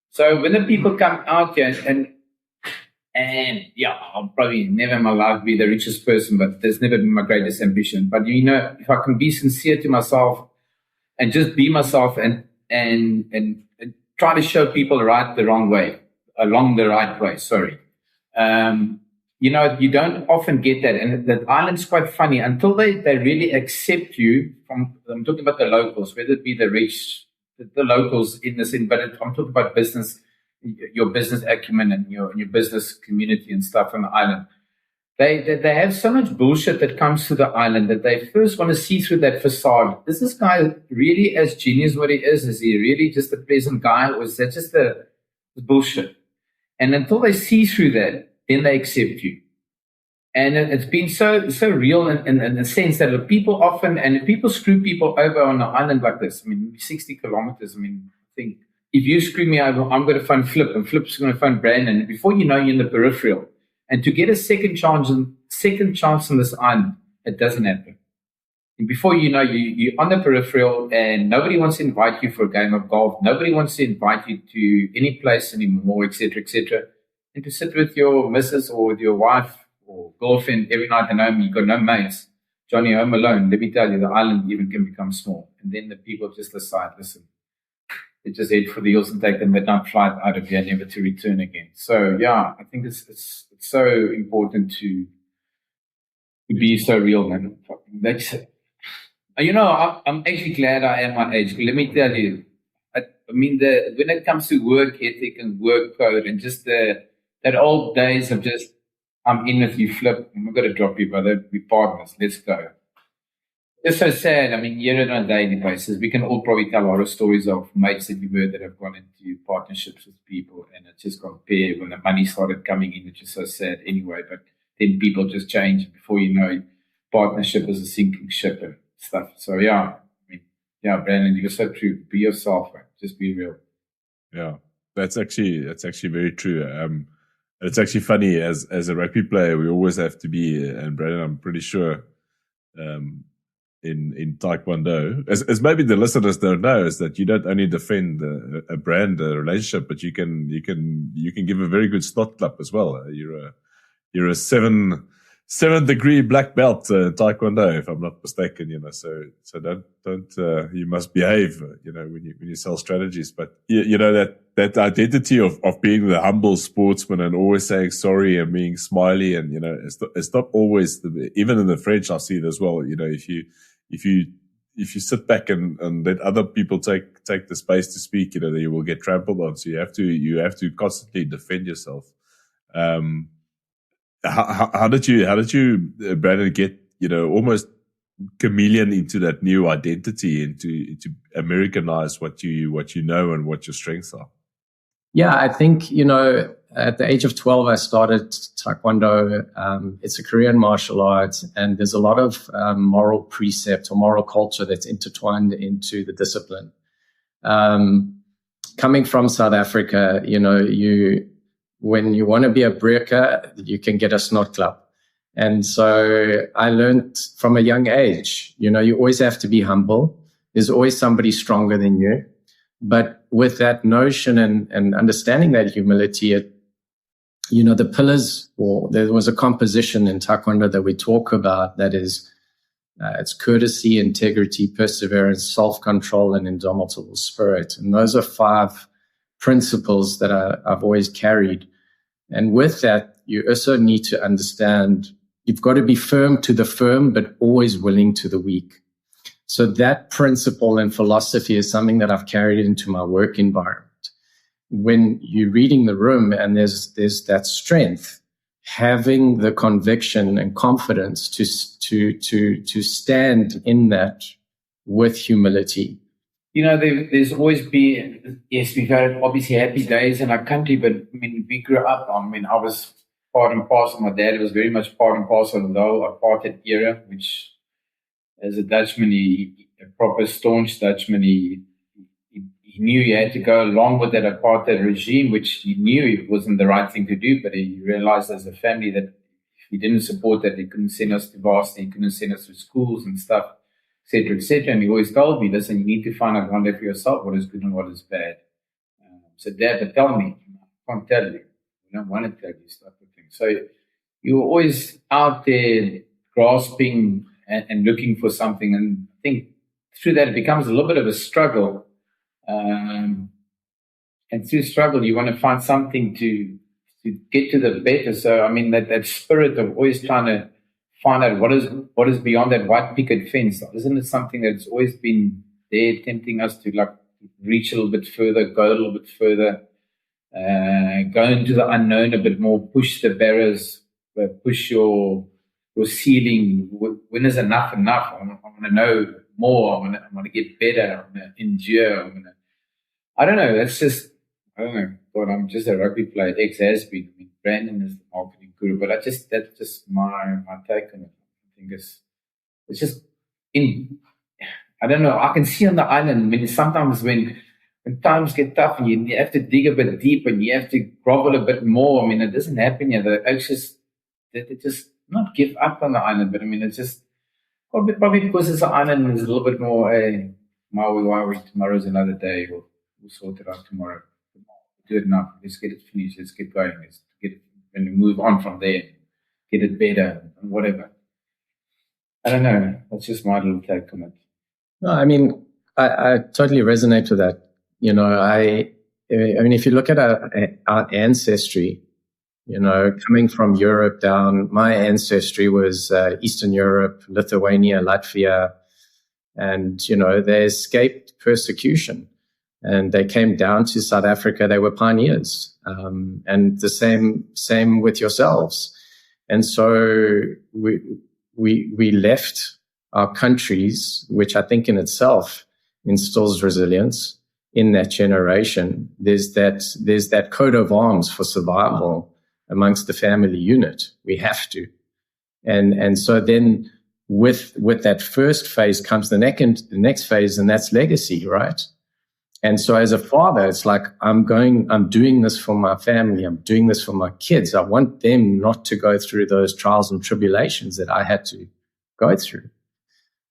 So when the people come out here, and I'll probably never in my life be the richest person, but there's never been my greatest ambition. But, if I can be sincere to myself and just be myself and try to show people along the right way, sorry. You don't often get that. And the island's quite funny until they really accept you I'm talking about the locals, whether it be the rich, the locals in this, but I'm talking about business, your business acumen and your business community and stuff on the island. They have so much bullshit that comes to the island that they first want to see through that facade. Is this guy really as genius what he is? Is he really just a pleasant guy? Or is that just a bullshit? And until they see through that, then they accept you. And it's been so real in the sense that people screw people over on an island like this. 60 kilometers. I think if you screw me over, I'm going to phone Flip, and Flip's going to phone Brannon. And before you know, you're in the peripheral. And to get a second chance on this island, it doesn't happen. And before you know, you're on the peripheral, and nobody wants to invite you for a game of golf. Nobody wants to invite you to any place anymore, etc., etc. And to sit with your missus or with your wife or girlfriend every night at home, you've got no mates. Johnny, home alone. Let me tell you, the island even can become small. And then the people just decide, listen, they just head for the hills and take the midnight flight out of here, never to return again. So, I think it's so important to be so real, man. I'm actually glad I am my age. Let me tell you, when it comes to work ethic and work code and just that old days of just, I'm in with you, Flip. I'm not going to drop you, brother. We're partners. Let's go. It's so sad. Here on a daily basis, we can all probably tell horror stories of mates that we were that have gone into partnerships with people, and it just got paired when the money started coming in, which is so sad anyway. But then people just change. Before you know it, partnership is a sinking ship and stuff. So, Brannon, you're so true. Be yourself, man. Just be real. Yeah, that's actually very true. It's actually funny, as a rugby player, we always have to be, and Brannon, I'm pretty sure, in Taekwondo, as maybe the listeners don't know, is that you don't only defend a brand, a relationship, but you can give a very good snot clap as well. You're a seven 7th degree black belt taekwondo, if I'm not mistaken. So don't you must behave, when you sell strategies. But that identity of being the humble sportsman and always saying sorry and being smiley, and it's not always even in the French I see it as well. If you sit back and let other people take the space to speak, you will get trampled on. So you have to constantly defend yourself. How did you, Brannon, get almost chameleon into that new identity, into Americanize what you know and what your strengths are? Yeah, I think at the age of 12 I started Taekwondo. It's a Korean martial art, and there's a lot of moral precept or moral culture that's intertwined into the discipline. Coming from South Africa, when you want to be a breaker, you can get a snot club. And so I learned from a young age, you always have to be humble. There's always somebody stronger than you. But with that notion and understanding that humility, the pillars, or there was a composition in Taekwondo that we talk about that is, it's courtesy, integrity, perseverance, self-control, and indomitable spirit. And those are 5 principles that I've always carried. And with that, you also need to understand you've got to be firm to the firm, but always willing to the weak. So that principle and philosophy is something that I've carried into my work environment. When you're reading the room and there's that strength, having the conviction and confidence to stand in that with humility. There's always been, yes, we've had obviously happy days in our country, but we grew up I was part and parcel. My dad was very much part and parcel of the whole apartheid era, which as a Dutchman, a proper staunch Dutchman, he knew he had to go along with that apartheid regime, which he knew it wasn't the right thing to do, but he realized as a family that if he didn't support that, he couldn't send us to varsity, he couldn't send us to schools and stuff, etc., etc. And he always told me, listen, you need to find out one day for yourself what is good and what is bad. So, Dad, but tell me. I can't tell you. I don't want to tell you stuff. So you're always out there grasping and looking for something. And I think through that, it becomes a little bit of a struggle. And through struggle, you want to find something to get to the better. So, that spirit of always trying to find out what is beyond that white picket fence. Isn't it something that's always been there, tempting us to reach a little bit further, go a little bit further, go into the unknown a bit more, push the barriers, push your ceiling. When is enough? I want to know more. I want to get better. I want to endure. I don't know. I don't know. God, I'm just a rugby player, ex-has-been. Brannon is the marketing guru, but that's just my take on it. I think it's just I don't know. I can see on the island sometimes when times get tough and you have to dig a bit deep and you have to grovel a bit more. It doesn't happen yet. They just not give up on the island, but it's just probably because it's an island and it's a little bit more, hey, Maui, tomorrow's another day. We'll sort it out tomorrow. Do it now. Let's get it finished. Let's get going. Let's get it and move on from there. Get it better and whatever. I don't know. That's just my little take on it. No, I totally resonate with that. If you look at our ancestry, coming from Europe down, my ancestry was Eastern Europe, Lithuania, Latvia, and, they escaped persecution and they came down to South Africa. They were pioneers, and the same with yourselves. And so we left our countries, which I think in itself instills resilience in that generation. There's that coat of arms for survival amongst the family unit. We have to. And so then with that first phase comes the next phase, and that's legacy, right? And so as a father, it's like, I'm doing this for my family. I'm doing this for my kids. I want them not to go through those trials and tribulations that I had to go through.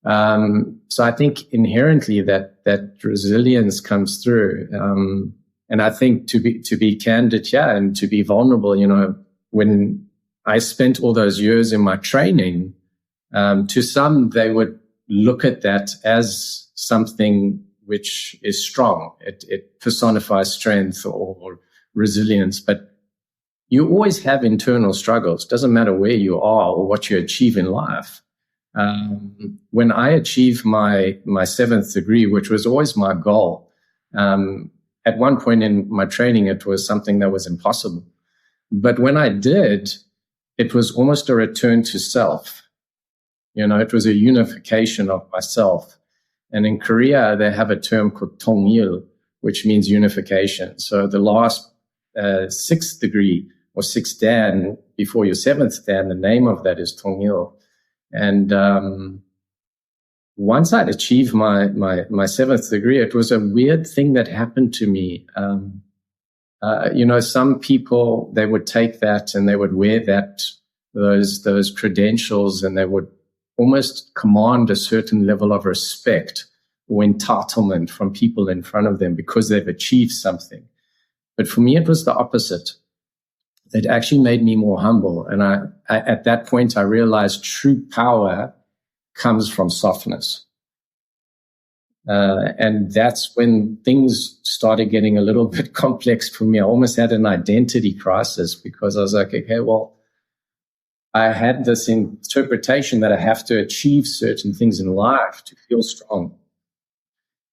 So I think inherently that resilience comes through. And I think to be candid, and to be vulnerable, when I spent all those years in my training, to some, they would look at that as something which is strong. It personifies strength or resilience, but you always have internal struggles. Doesn't matter where you are or what you achieve in life. When I achieved my 7th degree, which was always my goal, at one point in my training, it was something that was impossible. But when I did, it was almost a return to self. It was a unification of myself. And in Korea, they have a term called 통일, which means unification. So the last 6th degree or 6th dan before your 7th dan, the name of that is 통일. And once I'd achieved my 7th degree, it was a weird thing that happened to me. Some people, they would take that and they would wear those credentials, and they would almost command a certain level of respect or entitlement from people in front of them because they've achieved something. But for me, it was the opposite. It actually made me more humble. And I at that point, I realized true power comes from softness. And that's when things started getting a little bit complex for me. I almost had an identity crisis because I was like, okay, well, I had this interpretation that I have to achieve certain things in life to feel strong.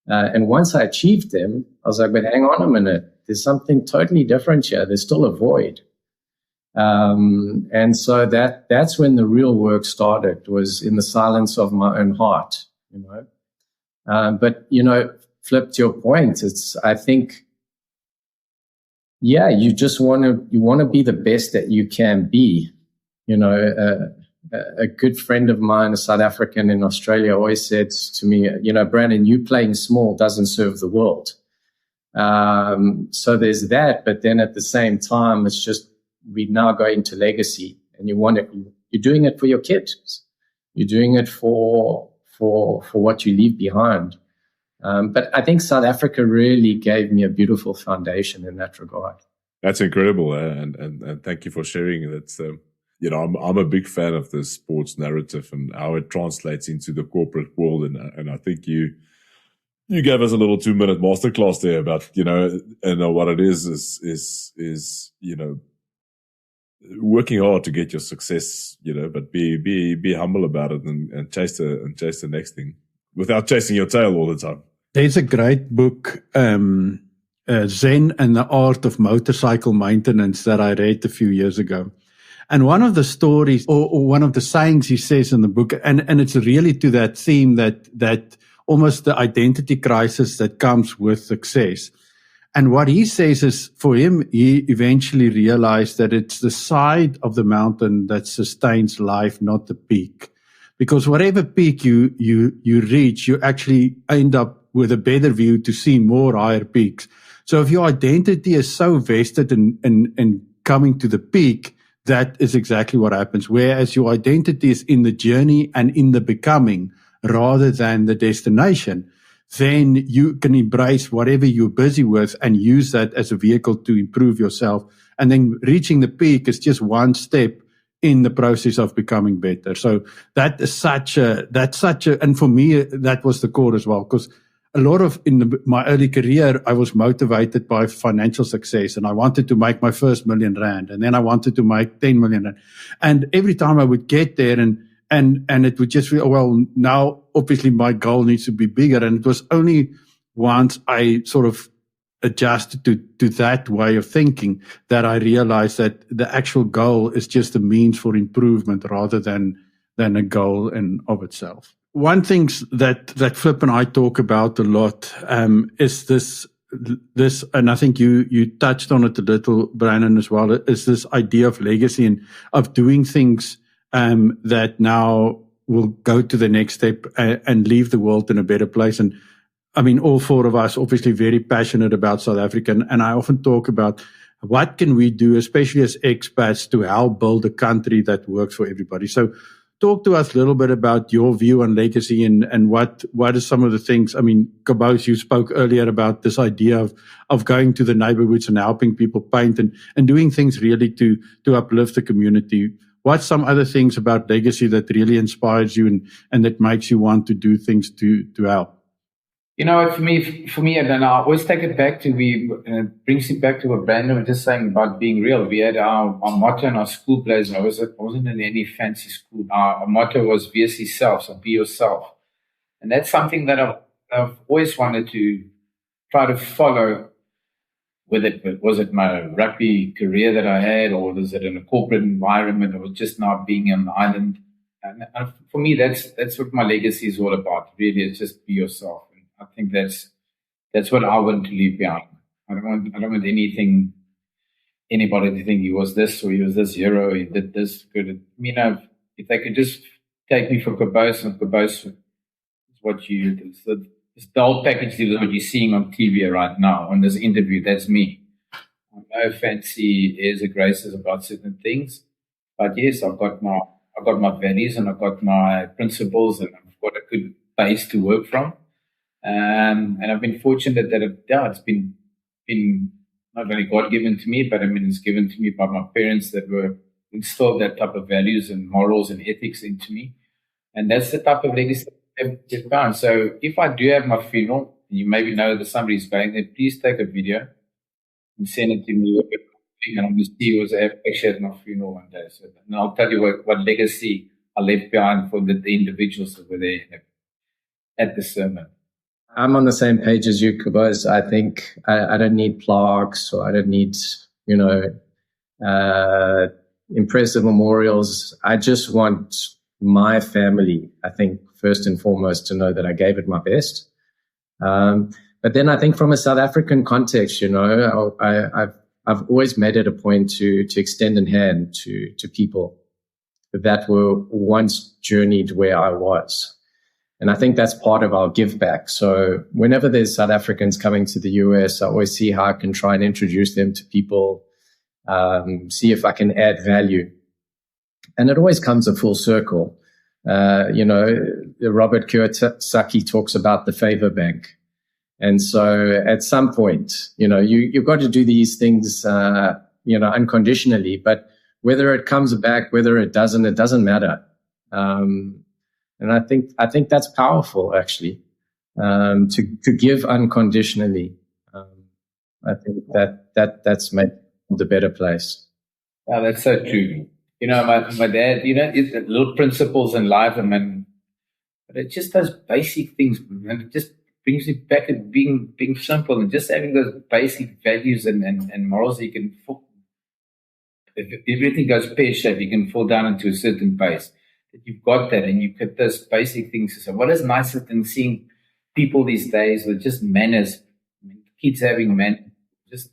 And once I achieved them, I was like, but hang on a minute. There's something totally different here. There's still a void. And so that's when the real work started, was in the silence of my own heart, But, Flip, to your point, I think, you just want to be the best that you can be. A good friend of mine, a South African in Australia, always said to me, Brannon, you playing small doesn't serve the world. So there's that, but then at the same time, it's just, we now go into legacy, and you're doing it for your kids. You're doing it for what you leave behind. But I think South Africa really gave me a beautiful foundation in that regard. That's incredible. And thank you for sharing that. I'm a big fan of the sports narrative and how it translates into the corporate world. And I think you gave us a little 2-minute masterclass there about, and what it is, working hard to get your success, but be humble about it and chase the next thing without chasing your tail all the time. There's a great book, Zen and the Art of Motorcycle Maintenance, that I read a few years ago. And one of the stories or one of the sayings he says in the book, and it's really to that theme that almost the identity crisis that comes with success. And what he says is, for him, he eventually realized that it's the side of the mountain that sustains life, not the peak. Because whatever peak you reach, you actually end up with a better view to see more higher peaks. So if your identity is so vested in coming to the peak, that is exactly what happens. Whereas your identity is in the journey and in the becoming rather than the destination, then you can embrace whatever you're busy with and use that as a vehicle to improve yourself. And then reaching the peak is just one step in the process of becoming better. So that's such a, and for me, that was the core as well, because a lot of, my early career, I was motivated by financial success, and I wanted to make my first R1 million, and then I wanted to make 10 million. And every time I would get there and it would just feel, well, now obviously my goal needs to be bigger. And it was only once I sort of adjusted to that way of thinking that I realized that the actual goal is just a means for improvement rather than a goal in of itself. One thing that Flip and I talk about a lot is this, and I think you touched on it a little, Brannon, as well, is this idea of legacy and of doing things that now will go to the next step and leave the world in a better place. And I mean, all four of us obviously very passionate about South Africa, and I often talk about what can we do, especially as expats, to help build a country that works for everybody. So talk to us a little bit about your view on legacy and what are some of the things. I mean, Cabous, you spoke earlier about this idea of going to the neighborhoods and helping people paint and doing things really to uplift the community. What's some other things about legacy that really inspires you and that makes you want to do things to help? You know, for me, and then I always take it back to it brings it back to what Brandon was just saying about being real. We had our motto in our school plays, and I wasn't in any fancy school. Our motto was "VSC self," so be yourself, and that's something that I've always wanted to try to follow. Was it my rugby career that I had, or was it in a corporate environment, or just not being on the island? And for me, that's what my legacy is all about. Really, it's just be yourself. I think that's what I want to leave behind. I don't want anybody to think he was this or he was this hero, he did this good. You know, if they could just take me for Cabous, and Cabous is what the whole package is what you're seeing on TV right now on this interview. That's me. I'm no fancy airs or graces about certain things, but yes, I've got my values and I've got my principles and I've got a good base to work from. And I've been fortunate that it's been not only God given to me, but I mean it's given to me by my parents that were instilled that type of values and morals and ethics into me, and that's the type of legacy I've found. So if I do have my funeral, you maybe know that somebody's going there, please take a video and send it to me, and I'm going to see who's actually at my funeral one day. So, and I'll tell you what legacy I left behind for the individuals that were there at the sermon. I'm on the same page as you, Cabous. I think I don't need plaques or I don't need, impressive memorials. I just want my family, I think, first and foremost, to know that I gave it my best. But then I think from a South African context, I've always made it a point to extend a hand to people that were once journeyed where I was. And I think that's part of our give back. So whenever there's South Africans coming to the US, I always see how I can try and introduce them to people, see if I can add value. And it always comes a full circle. Robert Kiyosaki talks about the favor bank. And so at some point, you've got to do these things, unconditionally, but whether it comes back, whether it doesn't matter. And I think that's powerful, actually, to give unconditionally. I think that's made the better place. Yeah, that's so true. My dad, it's little principles in life, but it just does basic things, and it just brings you back to being simple and just having those basic values and morals that you can fall. If everything goes pear-shaped, you can fall down into a certain pace. That you've got that and you get those basic things. So what is nicer than seeing people these days with just manners? Kids having manners. Just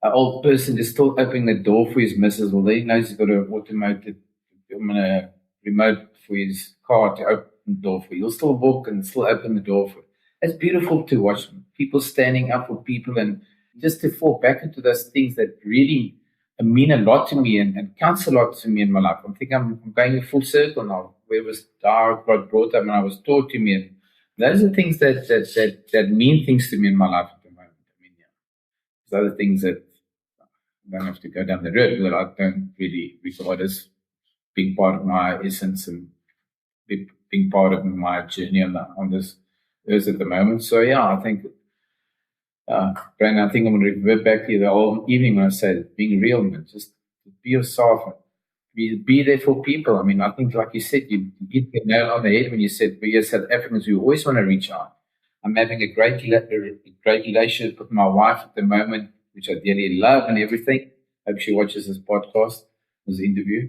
an old person just still opening the door for his missus. Well, he knows he's got an automated remote for his car to open the door for you. He'll still walk and still open the door for you. It's beautiful to watch people standing up for people and just to fall back into those things that really mean a lot to me and counts a lot to me in my life. I think I'm going a full circle now. Where was God brought up and I was taught to me, and those are things that mean things to me in my life at the moment. There's other things that I don't have to go down the road, but I don't really regard as being part of my essence and being part of my journey on this earth at the moment. So yeah, I think. Brandon, I think I'm going to revert back to you the whole evening when I said being real, man. Just be yourself. Be there for people. I mean, I think, like you said, you hit the nail on the head when you said, we as South Africans, we always want to reach out. I'm having a great relationship with my wife at the moment, which I dearly love and everything. Hope she watches this podcast, this interview.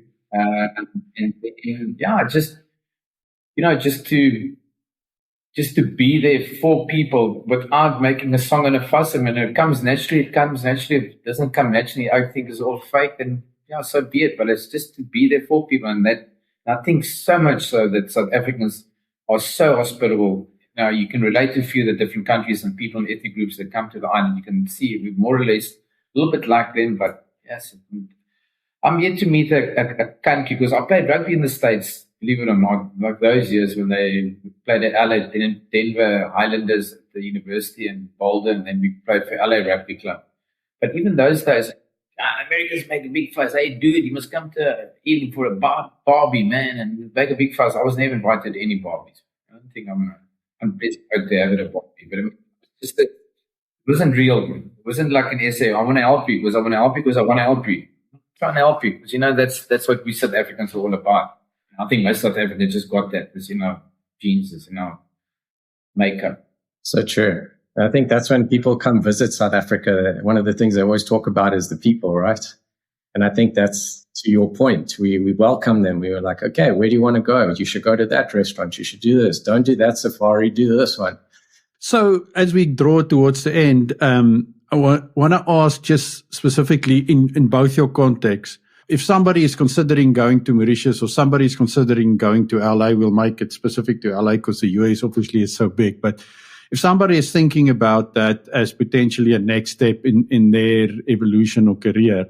Just to be there for people without making a song and a fuss. I mean, it comes naturally. If it doesn't come naturally, I think it's all fake. And yeah, so be it. But it's just to be there for people. And I think so much so that South Africans are so hospitable. Now, you can relate to a few of the different countries and people and ethnic groups that come to the island. You can see we're more or less a little bit like them. But yes, I'm yet to meet a country, because I played rugby in the States believe it or not, like those years when they played at LA, Denver Highlanders at the university in Boulder, and then we played for LA Rugby Club. But even those days, Americans make a big fuss. Hey, dude, you must come to evening for a Barbie, man, and make a big fuss. I was never invited to any Barbies. I don't think I'm blessed to have it a Barbie, but it wasn't real. It wasn't like an essay. I want to help you because I want to help you because I want to help you. I'm trying to help you because that's what we South Africans are all about. I think most South Africans just got that. It's genes, it's makeup. So true. I think that's when people come visit South Africa. One of the things they always talk about is the people, right? And I think that's to your point. We welcome them. We were like, okay, where do you want to go? You should go to that restaurant. You should do this. Don't do that safari. Do this one. So as we draw towards the end, I want to ask just specifically in both your contexts, if somebody is considering going to Mauritius or somebody is considering going to LA, we'll make it specific to LA because the US obviously is so big, but if somebody is thinking about that as potentially a next step in their evolution or career,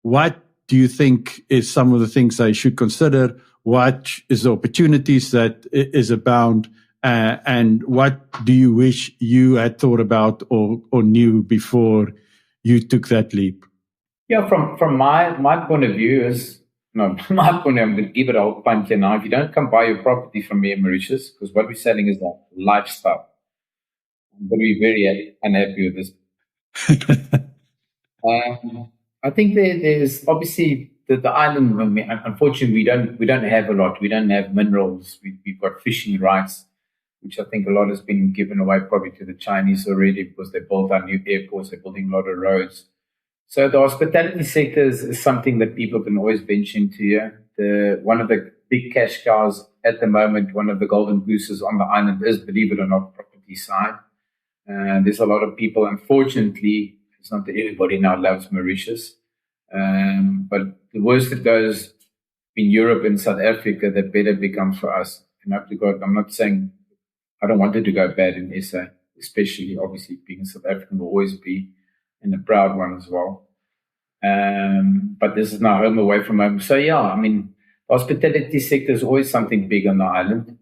what do you think is some of the things they should consider? What is the opportunities that is abound? And what do you wish you had thought about or knew before you took that leap? Yeah, from my point of view I'm going to give it a whole punch here now. If you don't come buy your property from me in Mauritius, because what we're selling is that lifestyle. I'm going to be very unhappy with this. I think there's obviously the island. Unfortunately, we don't have a lot. We don't have minerals. We've got fishing rights, which I think a lot has been given away probably to the Chinese already because they built our new airports. They're building a lot of roads. So the hospitality sector is something that people can always venture into here. One of the big cash cows at the moment, one of the golden gooses on the island is, believe it or not, property side. There's a lot of people, unfortunately, it's not that everybody now loves Mauritius. But the worse it goes in Europe and South Africa, the better it becomes for us. And up to God, I'm not saying I don't want it to go bad in SA, especially obviously being a South African will always be, and a proud one as well. But this is now home away from home. So yeah, I mean, the hospitality sector is always something big on the island.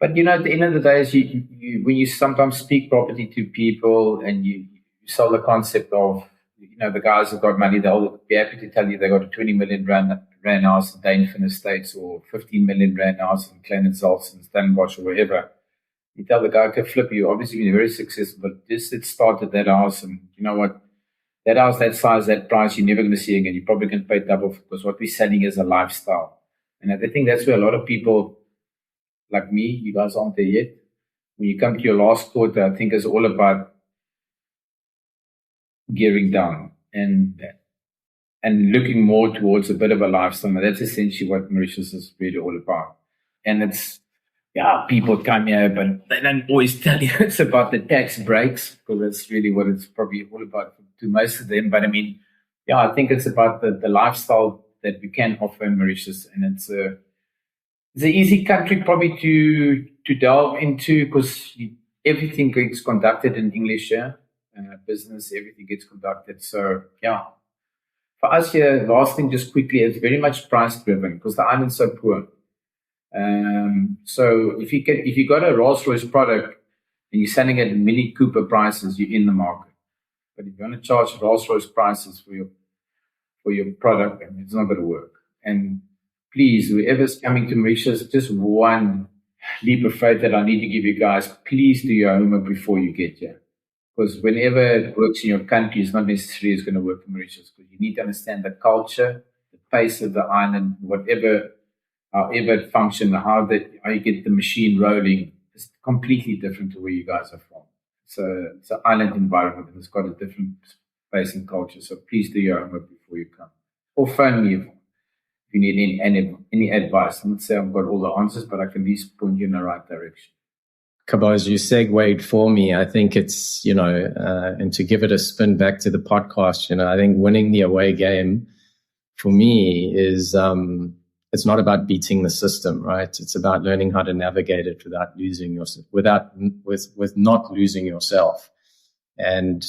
But at the end of the day, is when you sometimes speak property to people and you sell the concept of, the guys who've got money, they'll be happy to tell you they got a 20 million rand house in Dainfin Estates or 15 million rand house in Klein-Zaltz in Stellenbosch or wherever. You tell the guy, okay, Flip, you obviously been very successful, but just it started that house, and you know what? That house, that size, that price, you're never going to see again. You're probably going to pay double because what we're selling is a lifestyle. And I think that's where a lot of people like me, you guys aren't there yet. When you come to your last quarter, I think it's all about gearing down and looking more towards a bit of a lifestyle. And that's essentially what Mauritius is really all about. And it's, people come here, but they don't always tell you it's about the tax breaks, because that's really what it's probably all about to most of them. But I mean, I think it's about the lifestyle that we can offer in Mauritius. And it's an easy country probably to delve into because everything gets conducted in English here. Business, everything gets conducted. So, for us here, last thing just quickly, it's very much price driven because the island's so poor. So if you got a Rolls-Royce product and you're selling at Mini Cooper prices, you're in the market. But if you're going to charge Rolls-Royce prices for your product, it's not going to work. And please, whoever's coming to Mauritius, just one leap of faith that I need to give you guys, please do your homework before you get here. Because whenever it works in your country, it's not necessarily going to work in Mauritius. Because you need to understand the culture, the pace of the island, however it functions, how you get the machine rolling is completely different to where you guys are from. It's an island environment and it's got a different pace and culture. So please do your homework before you come. Or phone me if you need any advice. I'm not saying I've got all the answers, but I can at least point you in the right direction. Cabous, you segued for me. I think it's, and to give it a spin back to the podcast, I think winning the away game for me is, it's not about beating the system, right? It's about learning how to navigate it without losing yourself, with not losing yourself. And,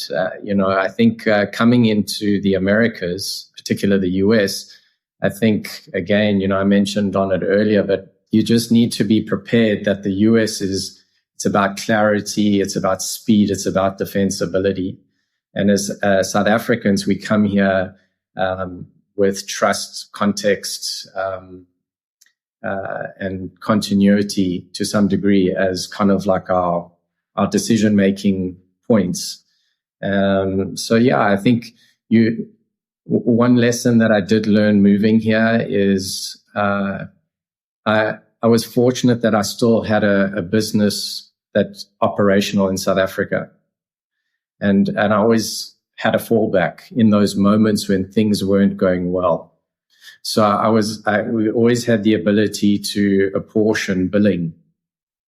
I think coming into the Americas, particularly the US, I think, again, I mentioned on it earlier, but you just need to be prepared that the US it's about clarity, it's about speed, it's about defensibility. And as South Africans, we come here with trust, context, and continuity to some degree as kind of like our decision-making points. So yeah, I think one lesson that I did learn moving here is I was fortunate that I still had a business that's operational in South Africa. And I always had a fallback in those moments when things weren't going well. So we always had the ability to apportion billing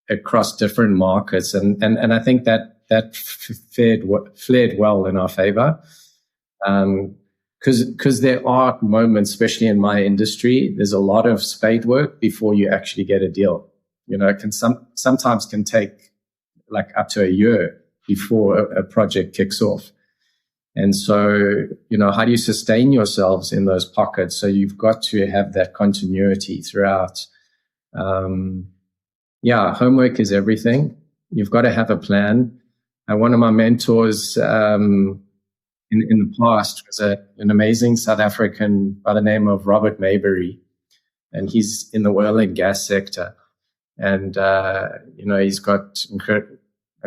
across different markets. And I think that flared well in our favor. Because there are moments, especially in my industry, there's a lot of spade work before you actually get a deal. It can sometimes can take like up to a year before a project kicks off. And so, how do you sustain yourselves in those pockets? So you've got to have that continuity throughout. Homework is everything. You've got to have a plan. One of my mentors in the past was an amazing South African by the name of Robert Maybury, and he's in the oil and gas sector. And, he's got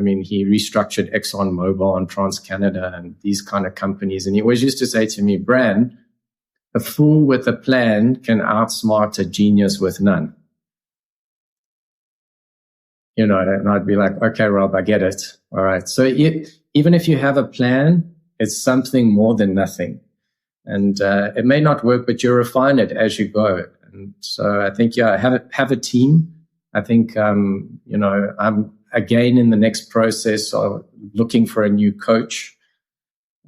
he restructured ExxonMobil and TransCanada and these kind of companies. And he always used to say to me, Bran, a fool with a plan can outsmart a genius with none. And I'd be like, okay, Rob, I get it. All right. So even if you have a plan, it's something more than nothing. And it may not work, but you refine it as you go. And so I think, have a team. I think, I'm again in the next process of looking for a new coach,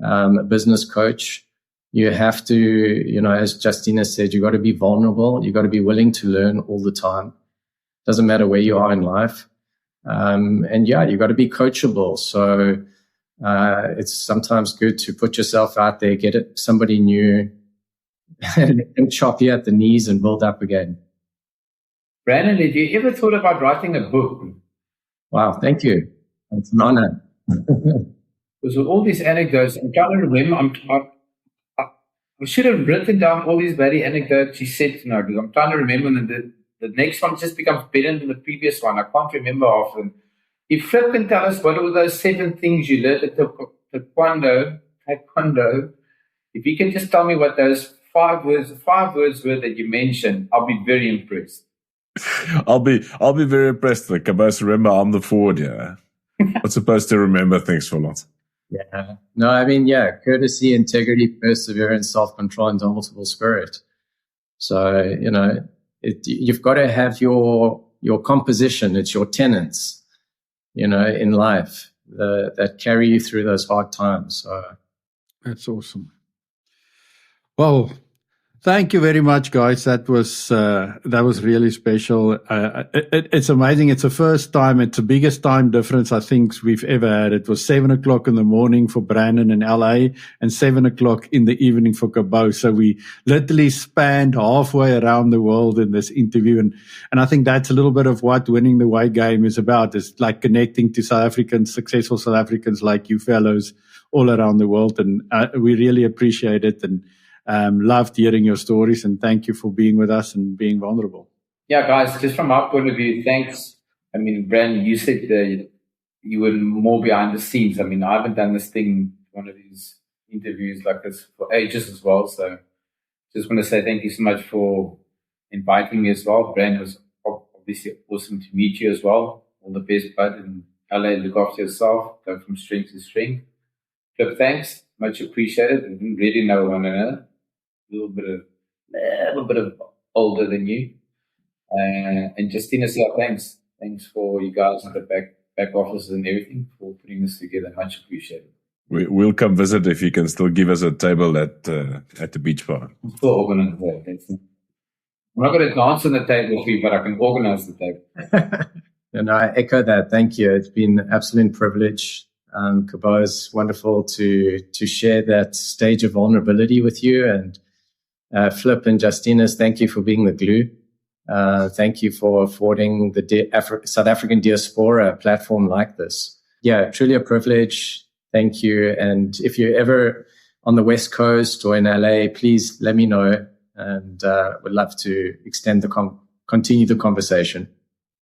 a business coach. You have to, as Justinus said, you got to be vulnerable. You got to be willing to learn all the time. Doesn't matter where you are in life. You got to be coachable. So it's sometimes good to put yourself out there, get somebody new, and chop you at the knees and build up again. Brannon, have you ever thought about writing a book? Wow, thank you. It's an honor. Because with all these anecdotes, I'm trying to remember, I should have written down all these bloody anecdotes you said tonight, because I'm trying to remember, and the next one just becomes better than the previous one. I can't remember often. If Flip can tell us what were those 7 things you learned at Taekwondo, if you can just tell me what those 5 words were that you mentioned, I'll be very impressed. I'll be very impressed. Like, Cabous, remember, I'm the forward here. Not supposed to remember things for a lot. Yeah. No, courtesy, integrity, perseverance, self-control, and indomitable spirit. So, you've got to have your composition. It's your tenets, in life that carry you through those hard times. So that's awesome. Well, thank you very much, guys. That was really special. It's amazing. It's the first time. It's the biggest time difference I think we've ever had. It was 7:00 in the morning for Brannon in LA and 7:00 in the evening for Cabous. So we literally spanned halfway around the world in this interview. And I think that's a little bit of what winning the away game is about. It's like connecting to South Africans, successful South Africans like you fellows all around the world. And we really appreciate it. And loved hearing your stories, and thank you for being with us and being vulnerable. Yeah, guys, just from our point of view, thanks. Brandon, you said you were more behind the scenes. I haven't done this thing, one of these interviews like this for ages as well. So just want to say thank you so much for inviting me as well. Brandon, was obviously awesome to meet you as well. All the best, bud. And LA, look after yourself. Go from strength to strength. Flip, thanks. Much appreciated. We didn't really know one another. A little bit of older than you, and Justinus, thanks for you guys at the back offices and everything for putting this together. Much appreciated. We'll come visit if you can still give us a table at the beach bar. I'm still organizing that. I'm not going to dance on the table for you, but I can organize the table. And I echo that. Thank you. It's been an absolute privilege. Cabous, wonderful to share that stage of vulnerability with you, and Flip and Justinus, thank you for being the glue. Thank you for affording the South African diaspora a platform like this. Yeah, truly a privilege. Thank you. And if you're ever on the West Coast or in LA, please let me know, and would love to continue the conversation.